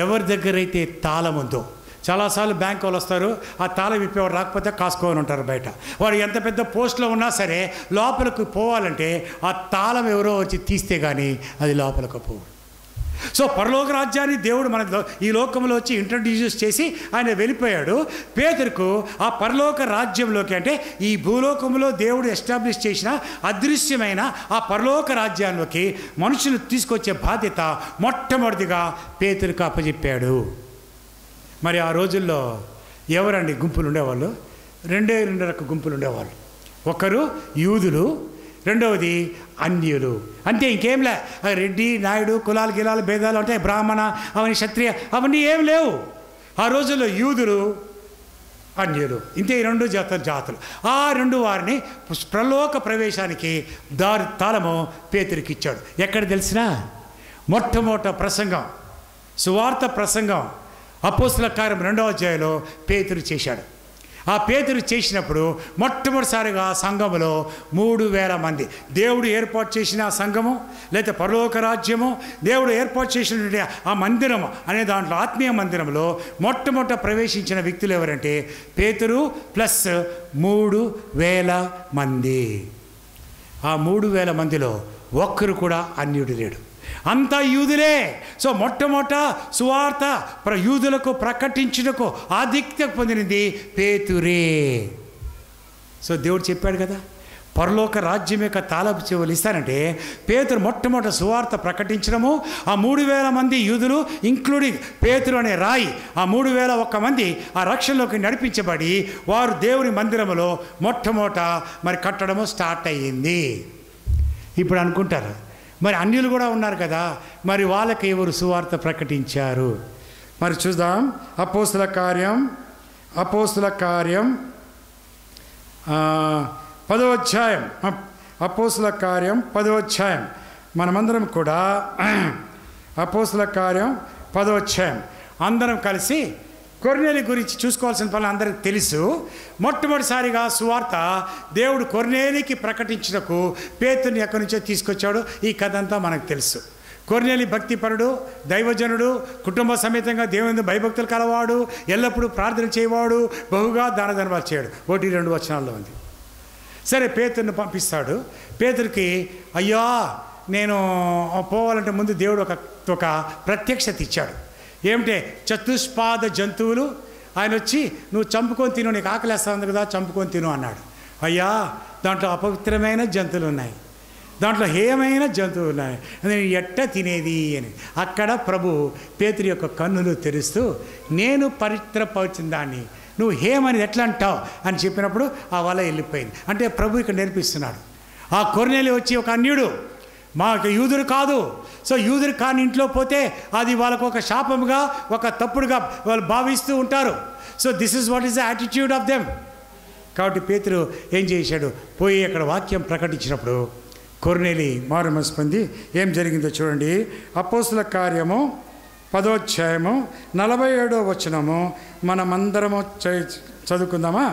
ఎవరి దగ్గర అయితే తాళం ఉందో. చాలాసార్లు బ్యాంక్ వాళ్ళు వస్తారు, ఆ తాళం ఇప్పేవారు రాకపోతే కాసుకోని ఉంటారు బయట. వాడు ఎంత పెద్ద పోస్ట్లో ఉన్నా సరే లోపలికి పోవాలంటే ఆ తాళం ఎవరో వచ్చి తీస్తే కానీ అది లోపలికి పోవు. సో పరలోక రాజ్యాన్ని దేవుడు మన ఈ లోకంలో వచ్చి ఇంట్రడ్యూస్ చేసి ఆయన వెళ్ళిపోయాడు. పేతురుకు ఆ పరలోక రాజ్యంలోకి అంటే ఈ భూలోకంలో దేవుడు ఎస్టాబ్లిష్ చేసిన అదృశ్యమైన ఆ పరలోక రాజ్యాల్లోకి మనుషులు తీసుకొచ్చే బాధ్యత మొట్టమొదటిగా పేతురుకు అప్పచెప్పాడు. మరి ఆ రోజుల్లో ఎవరండి గుంపులు ఉండేవాళ్ళు? రెండు రకాల గుంపులు ఉండేవాళ్ళు. ఒకరు యూదులు, రెండవది అన్యులు. అంతే, ఇంకేంలే. రెడ్డి నాయుడు కులాలు గిలాలు భేదాలు ఉంటాయి, బ్రాహ్మణ అవన్నీ క్షత్రియ అవన్నీ ఏం లేవు. ఆ రోజుల్లో యూదులు అన్యులు, ఇంతే ఈ రెండు జాతులు. ఆ రెండు వారిని ప్రలోక ప్రవేశానికి తాళము పేతురికి ఇచ్చాడు. ఎక్కడ తెలిసినా మొట్టమొదటి ప్రసంగం, సువార్త ప్రసంగం అపోస్తలుల కార్యం 2వ అధ్యాయంలో పేతురు చేశాడు. ఆ పేతురు చేసినప్పుడు మొట్టమొదటిసారిగా సంఘములో 3000 మంది, దేవుడు ఏర్పాటు చేసిన ఆ సంఘము లేదా పరలోక రాజ్యము, దేవుడు ఏర్పాటు చేసినటువంటి ఆ మందిరము అనే దాంట్లో ఆత్మీయ మందిరంలో మొట్టమొదట ప్రవేశించిన వ్యక్తులు ఎవరంటే పేతురు ప్లస్ 3000 మంది. ఆ 3000 మందిలో ఒక్కరు కూడా అన్యుడు లేడు, అంతా యూదులే. సో మొట్టమొదట సువార్త యూదులకు ప్రకటించుటకు ఆధిక్యత పొందినది పేతురే. సో దేవుడు చెప్పాడు కదా, పరలోక రాజ్యం యొక్క తాళపు చెవులు ఇస్తానంటే పేతురు మొట్టమొదటి సువార్త ప్రకటించడము, ఆ 3000 మంది యూదులు ఇంక్లూడింగ్ పేతురు అనే రాయి, ఆ 3001 మంది ఆ రక్షణలోకి నడిపించబడి వారు దేవుని మందిరములో మొట్టమొదట మరి కట్టడము స్టార్ట్ అయ్యింది. ఇప్పుడు అనుకుంటారు మరి అన్యులు కూడా ఉన్నారు కదా, మరి వాళ్ళకి ఎవరు సువార్త ప్రకటించారు? మరి చూద్దాం. అపోస్తల కార్యం 10వ అధ్యాయం, అపోస్తల కార్యం 10వ అధ్యాయం మనమందరం కూడా అపోస్తుల కార్యం 10వ అధ్యాయం. అందరం కలిసి కొర్నేలి గురించి చూసుకోవాల్సిన పనులు అందరికి తెలుసు. మొట్టమొదటిసారిగా సువార్త దేవుడు కొర్నేలికి ప్రకటించుటకు పేతురుని ఎక్కడి నుంచో తీసుకొచ్చాడు. ఈ కథ అంతా మనకు తెలుసు. కొర్నేలి భక్తిపరుడు, దైవజనుడు, కుటుంబ సమేతంగా దేవుని భయభక్తులు కలవాడు, ఎల్లప్పుడూ ప్రార్థన చేయవాడు, బహుగా దాన ధర్మాలు చేయడు. 1-2 వచనాల్లో ఉంది. సరే, పేతురుని పంపిస్తాడు. పేతురికి, అయ్యా నేను పోవాలంటే ముందు దేవుడు ఒక ప్రత్యక్షత ఇచ్చాడు. ఏమిటే? చతుష్పాద జంతువులు ఆయన వచ్చి నువ్వు చంపుకొని తిను, నీకు ఆకలేస్తుంది కదా, చంపుకొని తిను అన్నాడు. అయ్యా, దాంట్లో అపవిత్రమైన జంతువులు ఉన్నాయి, దాంట్లో హేయమైన జంతువులు ఉన్నాయి, నేను ఎట్ట తినేది అని. అక్కడ ప్రభు పేతురు యొక్క కన్నులు తెరుస్తూ, నేను పవిత్రపరిచిన దాన్ని నువ్వు హేమని ఎట్లా అంటావు అని చెప్పినప్పుడు ఆ వల వెళ్ళిపోయింది. అంటే ప్రభు ఇక్కడ నేర్పిస్తున్నాడు. ఆ కొర్నేలి వచ్చి ఒక అన్యుడు, మాకు యూదుడు కాదు. సో యూదుడు కాని ఇంట్లో పోతే అది వాళ్ళకు ఒక శాపముగా, ఒక తప్పుడుగా వాళ్ళు భావిస్తూ ఉంటారు. So this is what is the attitude of them. కాబట్టి పేతురు ఏం చేశాడు? పోయి అక్కడ వాక్యం ప్రకటించినప్పుడు కొర్నేలి మారు మనసు పొంది ఏం జరిగిందో చూడండి. అపోస్తుల కార్యము 10వ అధ్యాయము 47వ వచనము మనమందరము చదువుకుందామా?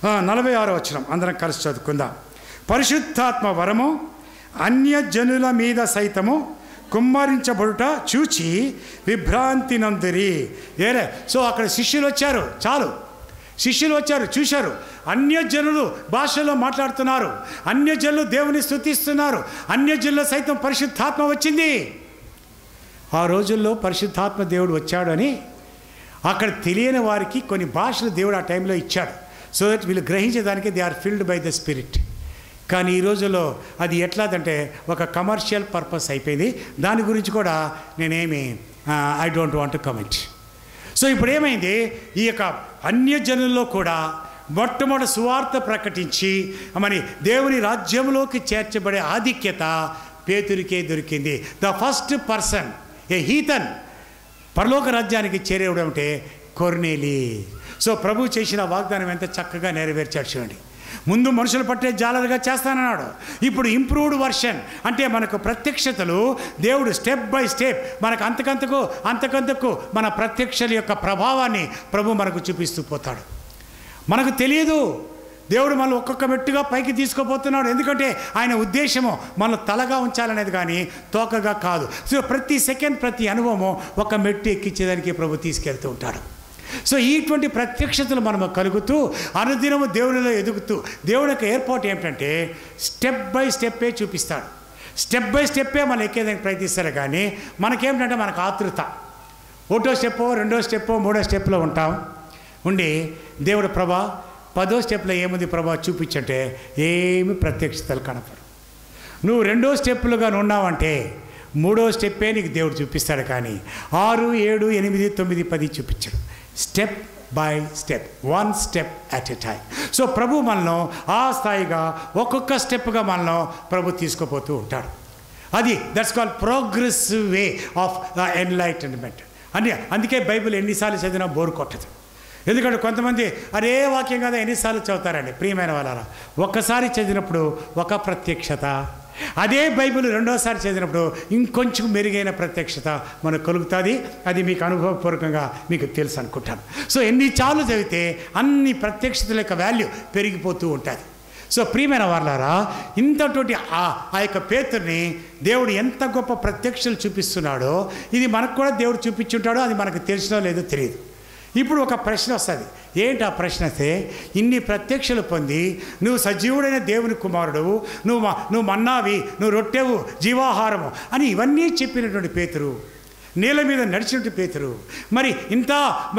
46వ వచనం అందరం కలిసి చదువుకుందాం. పరిశుద్ధాత్మ వరము అన్యజనుల మీద సైతము కుమ్మరించబడుట చూచి విభ్రాంతి నందిరి. ఏరే, సో అక్కడ శిష్యులు వచ్చారు, చాలు శిష్యులు వచ్చారు, చూశారు. అన్యజనులు భాషలో మాట్లాడుతున్నారు, అన్యజనులు దేవుని స్తుతిస్తున్నారు, అన్యజనులు సైతం పరిశుద్ధాత్మ వచ్చింది. ఆ రోజుల్లో పరిశుద్ధాత్మ దేవుడు వచ్చాడు అని అక్కడ తెలియని వారికి కొన్ని భాషలు దేవుడు ఆ టైంలో ఇచ్చాడు. సో దట్ వీళ్ళు గ్రహించేదానికి they are filled by the spirit. కానీ ఈ రోజుల్లో అది ఎట్లాదంటే ఒక కమర్షియల్ పర్పస్ అయిపోయింది. దాని గురించి కూడా నేనేమి I don't want to comment. So ఇప్పుడు ఏమైంది? ఈ యొక్క అన్యజనుల్లో కూడా మొట్టమొదటి సువార్త ప్రకటించి మరి దేవుని రాజ్యంలోకి చేర్చబడే ఆధిక్యత పేతురికే దొరికింది. ద ఫస్ట్ పర్సన్ ఏ హీతన్ పరలోక రాజ్యానికి చేరేవడం అంటే కొర్నేలి. సో ప్రభు చేసిన వాగ్దానం ఎంత చక్కగా నెరవేర్చాడు చూడండి. ముందు మనుషులు పట్టే జాలరుగా చేస్తానన్నాడు. ఇప్పుడు ఇంప్రూవ్డ్ వర్షన్ అంటే మనకు ప్రత్యక్షతలు దేవుడు స్టెప్ బై స్టెప్ మనకు అంతకంతకు మన ప్రత్యక్షల యొక్క ప్రభావాన్ని ప్రభు మనకు చూపిస్తూ పోతాడు. మనకు తెలియదు దేవుడు మనల్ని ఒక్కొక్క మెట్టుగా పైకి తీసుకుపోతున్నాడు. ఎందుకంటే ఆయన ఉద్దేశము మనల్ని తలగా ఉంచాలనేది కానీ తోకగా కాదు. సో ప్రతి సెకండ్ ప్రతి అనుభవము ఒక మెట్టు ఎక్కించేదానికి ప్రభు తీసుకెళ్తూ ఉంటాడు. సో ఇటువంటి ప్రత్యక్షతలు మనము కలుగుతూ అనుదినము దేవునిలో ఎదుగుతూ దేవుడి యొక్క ఏర్పాటు ఏమిటంటే స్టెప్ బై స్టెప్పే చూపిస్తాడు. స్టెప్ బై స్టెప్పే మనం ఎక్కేదానికి ప్రయత్నిస్తారు. కానీ మనకేమిటంటే మనకు ఆతృత, 1వ స్టెప్పో 2వ స్టెప్పో 3వ స్టెప్లో ఉంటాం. ఉండి దేవుడు ప్రభా 10వ స్టెప్లో ఏముంది ప్రభా చూపించంటే ఏమి ప్రత్యక్షతలు కనపడు. నువ్వు 2వ స్టెప్పులుగా ఉన్నావంటే 3వ స్టెప్పే నీకు దేవుడు చూపిస్తాడు. కానీ 6, 7, 8, 9, 10 చూపించాడు. Step by step, 1 step at a time. So ప్రభు మనలో ఆ స్థాయిగా ఒక్కొక్క స్టెప్గా మనలో ప్రభు తీసుకుపోతూ ఉంటాడు. అది that's called progressive way of enlightenment అని. అందుకే బైబిల్ ఎన్నిసార్లు చదివినా బోరు కొట్టదు. ఎందుకంటే కొంతమంది అరే వాక్యం కదా ఎన్నిసార్లు చదువుతారండి. ప్రియమైన వాళ్ళ ఒక్కసారి చదివినప్పుడు ఒక ప్రత్యక్షత, అదే బైబిల్ 2వసారి చదివినప్పుడు ఇంకొంచెం మెరుగైన ప్రత్యక్షత మనకు కలుగుతుంది. అది మీకు అనుభవపూర్వకంగా మీకు తెలుసు అనుకుంటాను. సో ఎన్నిసార్లు చదివితే అన్ని ప్రత్యక్షతల యొక్క వాల్యూ పెరిగిపోతూ ఉంటుంది. సో ప్రియమైన వాళ్ళారా, ఇంతటి ఆ యొక్క పేతుర్ని దేవుడు ఎంత గొప్ప ప్రత్యక్షలు చూపిస్తున్నాడో ఇది మనకు కూడా దేవుడు చూపించుంటాడో అది మనకు తెలిసినో లేదో తెలియదు. ఇప్పుడు ఒక ప్రశ్న వస్తుంది. ఏంటి ఆ ప్రశ్న? అయితే ఇన్ని ప్రత్యక్షలు పొంది నువ్వు సజీవుడైన దేవుని కుమారుడు, నువ్వు మన్నావి, నువ్వు రొట్టెవు, జీవాహారము అని ఇవన్నీ చెప్పినటువంటి పేతురు, నీళ్ళ మీద నడిచినట్టు పేతురు,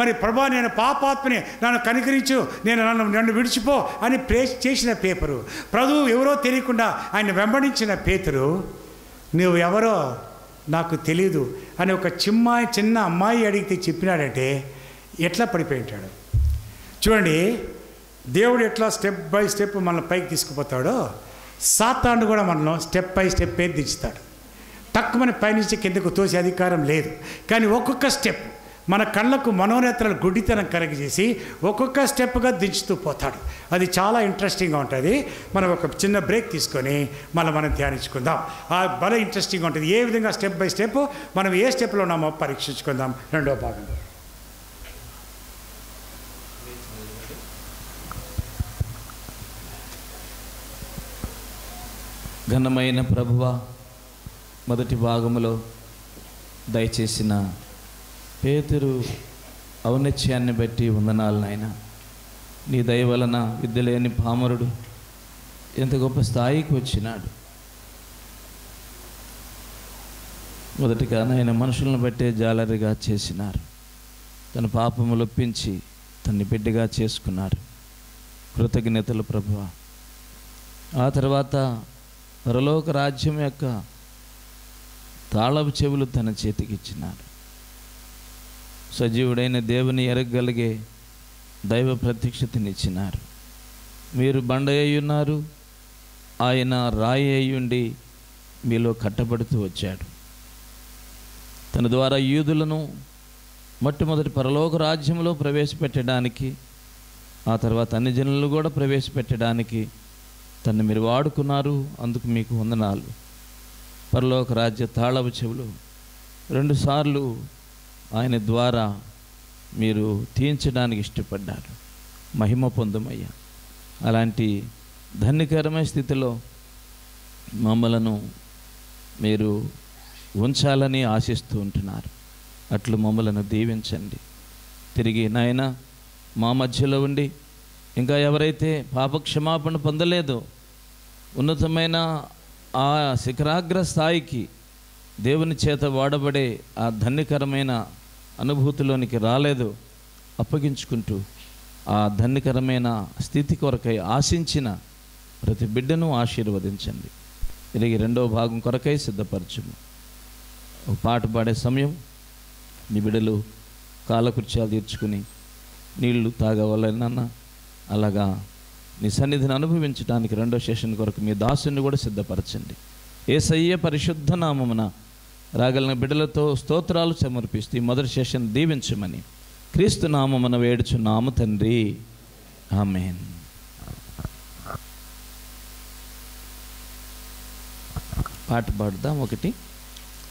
మరి ప్రభా నేను పాపాత్మని, నన్ను కనికరించు, నన్ను విడిచిపో అని చేసిన పేపరు, ప్రభువు ఎవరో తెలియకుండా ఆయన వెంబడించిన పేతురు, నువ్వు ఎవరో నాకు తెలీదు అని ఒక చిన్న అమ్మాయి అడిగితే చెప్పినాడంటే ఎట్లా పడిపోయి ఉంటాడు చూడండి. దేవుడు ఎట్లా స్టెప్ బై స్టెప్ మనల్ని పైకి తీసుకుపోతాడో సాతాను కూడా మనల్ని స్టెప్ బై స్టెప్ దించుతాడు. తక్కువని పైనుంచి కిందకు తోసే అధికారం లేదు. కానీ ఒక్కొక్క స్టెప్ మన కళ్ళకు మనోనేత్రాలు గుడ్డితనం కలిగజేసి ఒక్కొక్క స్టెప్గా దించుతూ పోతాడు. అది చాలా ఇంట్రెస్టింగ్గా ఉంటుంది. మనం ఒక చిన్న బ్రేక్ తీసుకొని మనం ధ్యానించుకుందాం. ఆ భలే ఇంట్రెస్టింగ్గా ఉంటుంది. ఏ విధంగా స్టెప్ బై స్టెప్ మనం ఏ స్టెప్లో ఉన్నామో పరీక్షించుకుందాం. రెండో భాగంలో ఘనమైన ప్రభువా, మొదటి భాగములో దయచేసిన పేతురు ఔన్నత్యాన్ని బట్టి వందనాలు నాయన. నీ దయ వలన విద్య లేని పామరుడు ఎంత గొప్ప స్థాయికి వచ్చినాడు. మొదటిగా నాయన మనుషులను బట్టే జాలరిగా చేసినారు. తన పాపములు ఒప్పించి తన్ని బిడ్డగా చేసుకున్నారు. కృతజ్ఞతలు ప్రభువా. ఆ తర్వాత పరలోక రాజ్యం యొక్క తాళపు చెవులు తన చేతికి ఇచ్చినారు. సజీవుడైన దేవుని ఎరగగలిగే దైవ ప్రత్యక్షతనిచ్చినారు. మీరు బండ అయ్యున్నారు, ఆయన రాయి అయ్యుండి మీలో కట్టబడుతూ వచ్చాడు. తన ద్వారా యూదులను మొట్టమొదటి పరలోక రాజ్యంలో ప్రవేశపెట్టడానికి, ఆ తర్వాత అన్ని జనులను కూడా ప్రవేశపెట్టడానికి తను మీరు వాడుకున్నారు. అందుకు మీకు వందనాలు. పరలోక రాజ్య తాళపు చెవులు 2 సార్లు ఆయన ద్వారా మీరు తీయించడానికి ఇష్టపడ్డారు. మహిమ పొందమయ్యా. అలాంటి ధన్యకరమైన స్థితిలో మమ్మలను మీరు ఉంచాలని ఆశిస్తూ ఉంటున్నారు. అట్లు మమ్మలను దీవించండి. తిరిగి నాయన మా మధ్యలో ఉండి ఇంకా ఎవరైతే పాపక్షమాపణ పొందలేదో, ఉన్నతమైన ఆ శిఖరాగ్ర స్థాయికి దేవుని చేత వాడబడే ఆ ధన్యకరమైన అనుభూతిలోనికి రాలేదో అప్పగించుకుంటూ ఆ ధన్యకరమైన స్థితి కొరకై ఆశించిన ప్రతి బిడ్డను ఆశీర్వదించండి. తిరిగి రెండవ భాగం కొరకై సిద్ధపరచుము. ఒక పాట పాడే సమయం మీ బిడ్డలు కాలకృత్యాలు తీర్చుకుని నీళ్లు తాగవాలన్నా అలాగా నీ సన్నిధిని అనుభవించడానికి రెండో సెషన్ కొరకు మీ దాసుని కూడా సిద్ధపరచండి. యేసయ్య పరిశుద్ధ నామమున రాగలిగిన బిడ్డలతో స్తోత్రాలు సమర్పిస్తూ ఈ మొదటి సెషన్ దీవించమని క్రీస్తు నామమున వేడుచున్నాము తండ్రి. ఆమేన్. పాట పాడుదాం. ఒకటి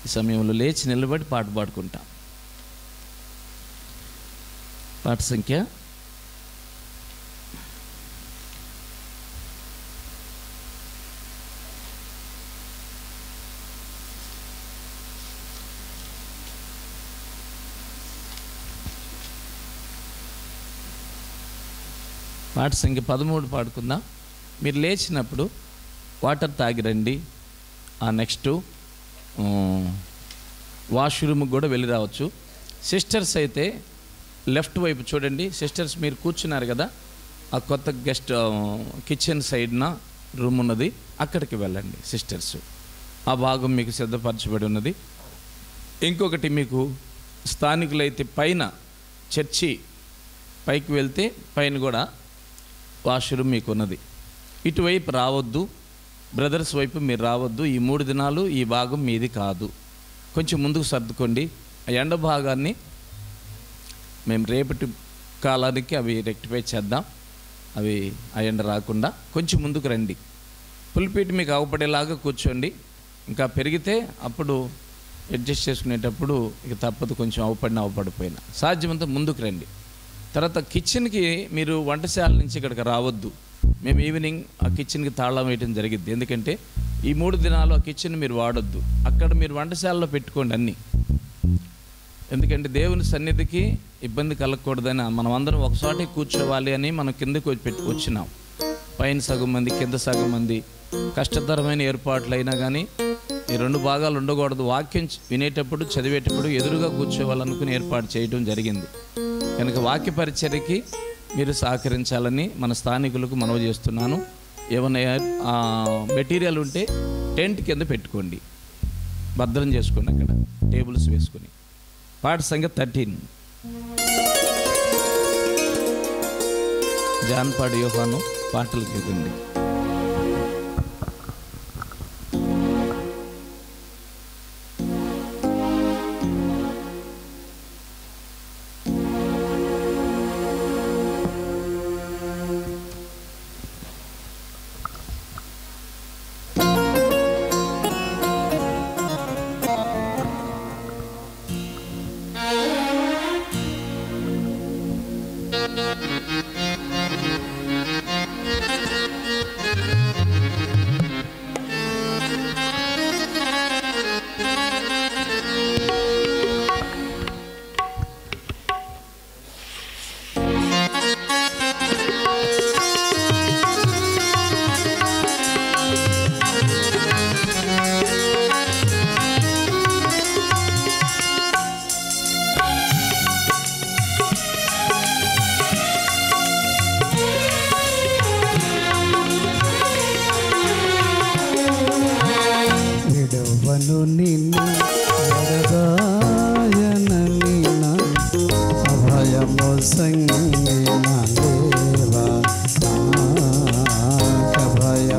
ఈ సమయంలో లేచి నిలబడి పాట పాడుకుంటాం. పాట సంఖ్య పాట సంఖ్య 13 పాడుకుందాం. మీరు లేచినప్పుడు వాటర్ తాగిరండి. ఆ నెక్స్ట్ వాష్రూమ్కి కూడా వెళ్ళి రావచ్చు. సిస్టర్స్ అయితే లెఫ్ట్ వైపు చూడండి. సిస్టర్స్ మీరు కూర్చున్నారు కదా, ఆ కొత్త గెస్ట్ కిచెన్ సైడ్న రూమ్ ఉన్నది, అక్కడికి వెళ్ళండి సిస్టర్స్. ఆ భాగం మీకు సిద్ధపరచబడి ఉన్నది. ఇంకొకటి మీకు స్థానికులైతే పైన చర్చి పైకి వెళ్తే పైన కూడా వాష్రూమ్ మీకు ఉన్నది. ఇటువైపు రావద్దు, బ్రదర్స్ వైపు మీరు రావద్దు. ఈ 3 దినాలు ఈ భాగం మీది కాదు. కొంచెం ముందుకు సర్దుకోండి. ఆ ఎండ భాగాన్ని మేము రేపటి కాలానికి అవి రెక్టిఫై చేద్దాం. అవి ఆ ఎండ రాకుండా కొంచెం ముందుకు రండి. పుల్పీట్ మీకు అవపడేలాగా కూర్చోండి. ఇంకా పెరిగితే అప్పుడు అడ్జస్ట్ చేసుకునేటప్పుడు ఇక తప్పదు, కొంచెం అవపడిపోయినా సాధ్యమంతా ముందుకు రండి. తర్వాత కిచెన్కి మీరు వంటశాల నుంచి ఇక్కడికి రావద్దు. మేము ఈవినింగ్ ఆ కిచెన్కి తాళం వేయడం జరిగింది. ఎందుకంటే ఈ 3 దినాలు ఆ కిచెన్ మీరు వాడొద్దు. అక్కడ మీరు వంటశాలలో పెట్టుకోండి అన్నీ. ఎందుకంటే దేవుని సన్నిధికి ఇబ్బంది కలగకూడదని మనం అందరం ఒకసారి కూర్చోవాలి అని మనం కిందకు వచ్చినాం. పైన సగం మంది, కింద సగం మంది. కష్టతరమైన ఏర్పాట్లు అయినా కానీ ఈ 2 భాగాలు ఉండకూడదు. వాక్యం వినేటప్పుడు చదివేటప్పుడు ఎదురుగా కూర్చోవాలనుకుని ఏర్పాటు చేయడం జరిగింది. కనుక వాక్య పరిచర్యకి మీరు సహకరించాలని మన స్థానికులకు మనవి చేస్తున్నాను. ఏమైనా మెటీరియల్ ఉంటే టెంట్ కింద పెట్టుకోండి, భద్రం చేసుకోండి అక్కడ టేబుల్స్ వేసుకొని. పాట సంఖ్య 13 జాన్పాడు యోహాను పాటలకు ఇవ్వండి. నాలో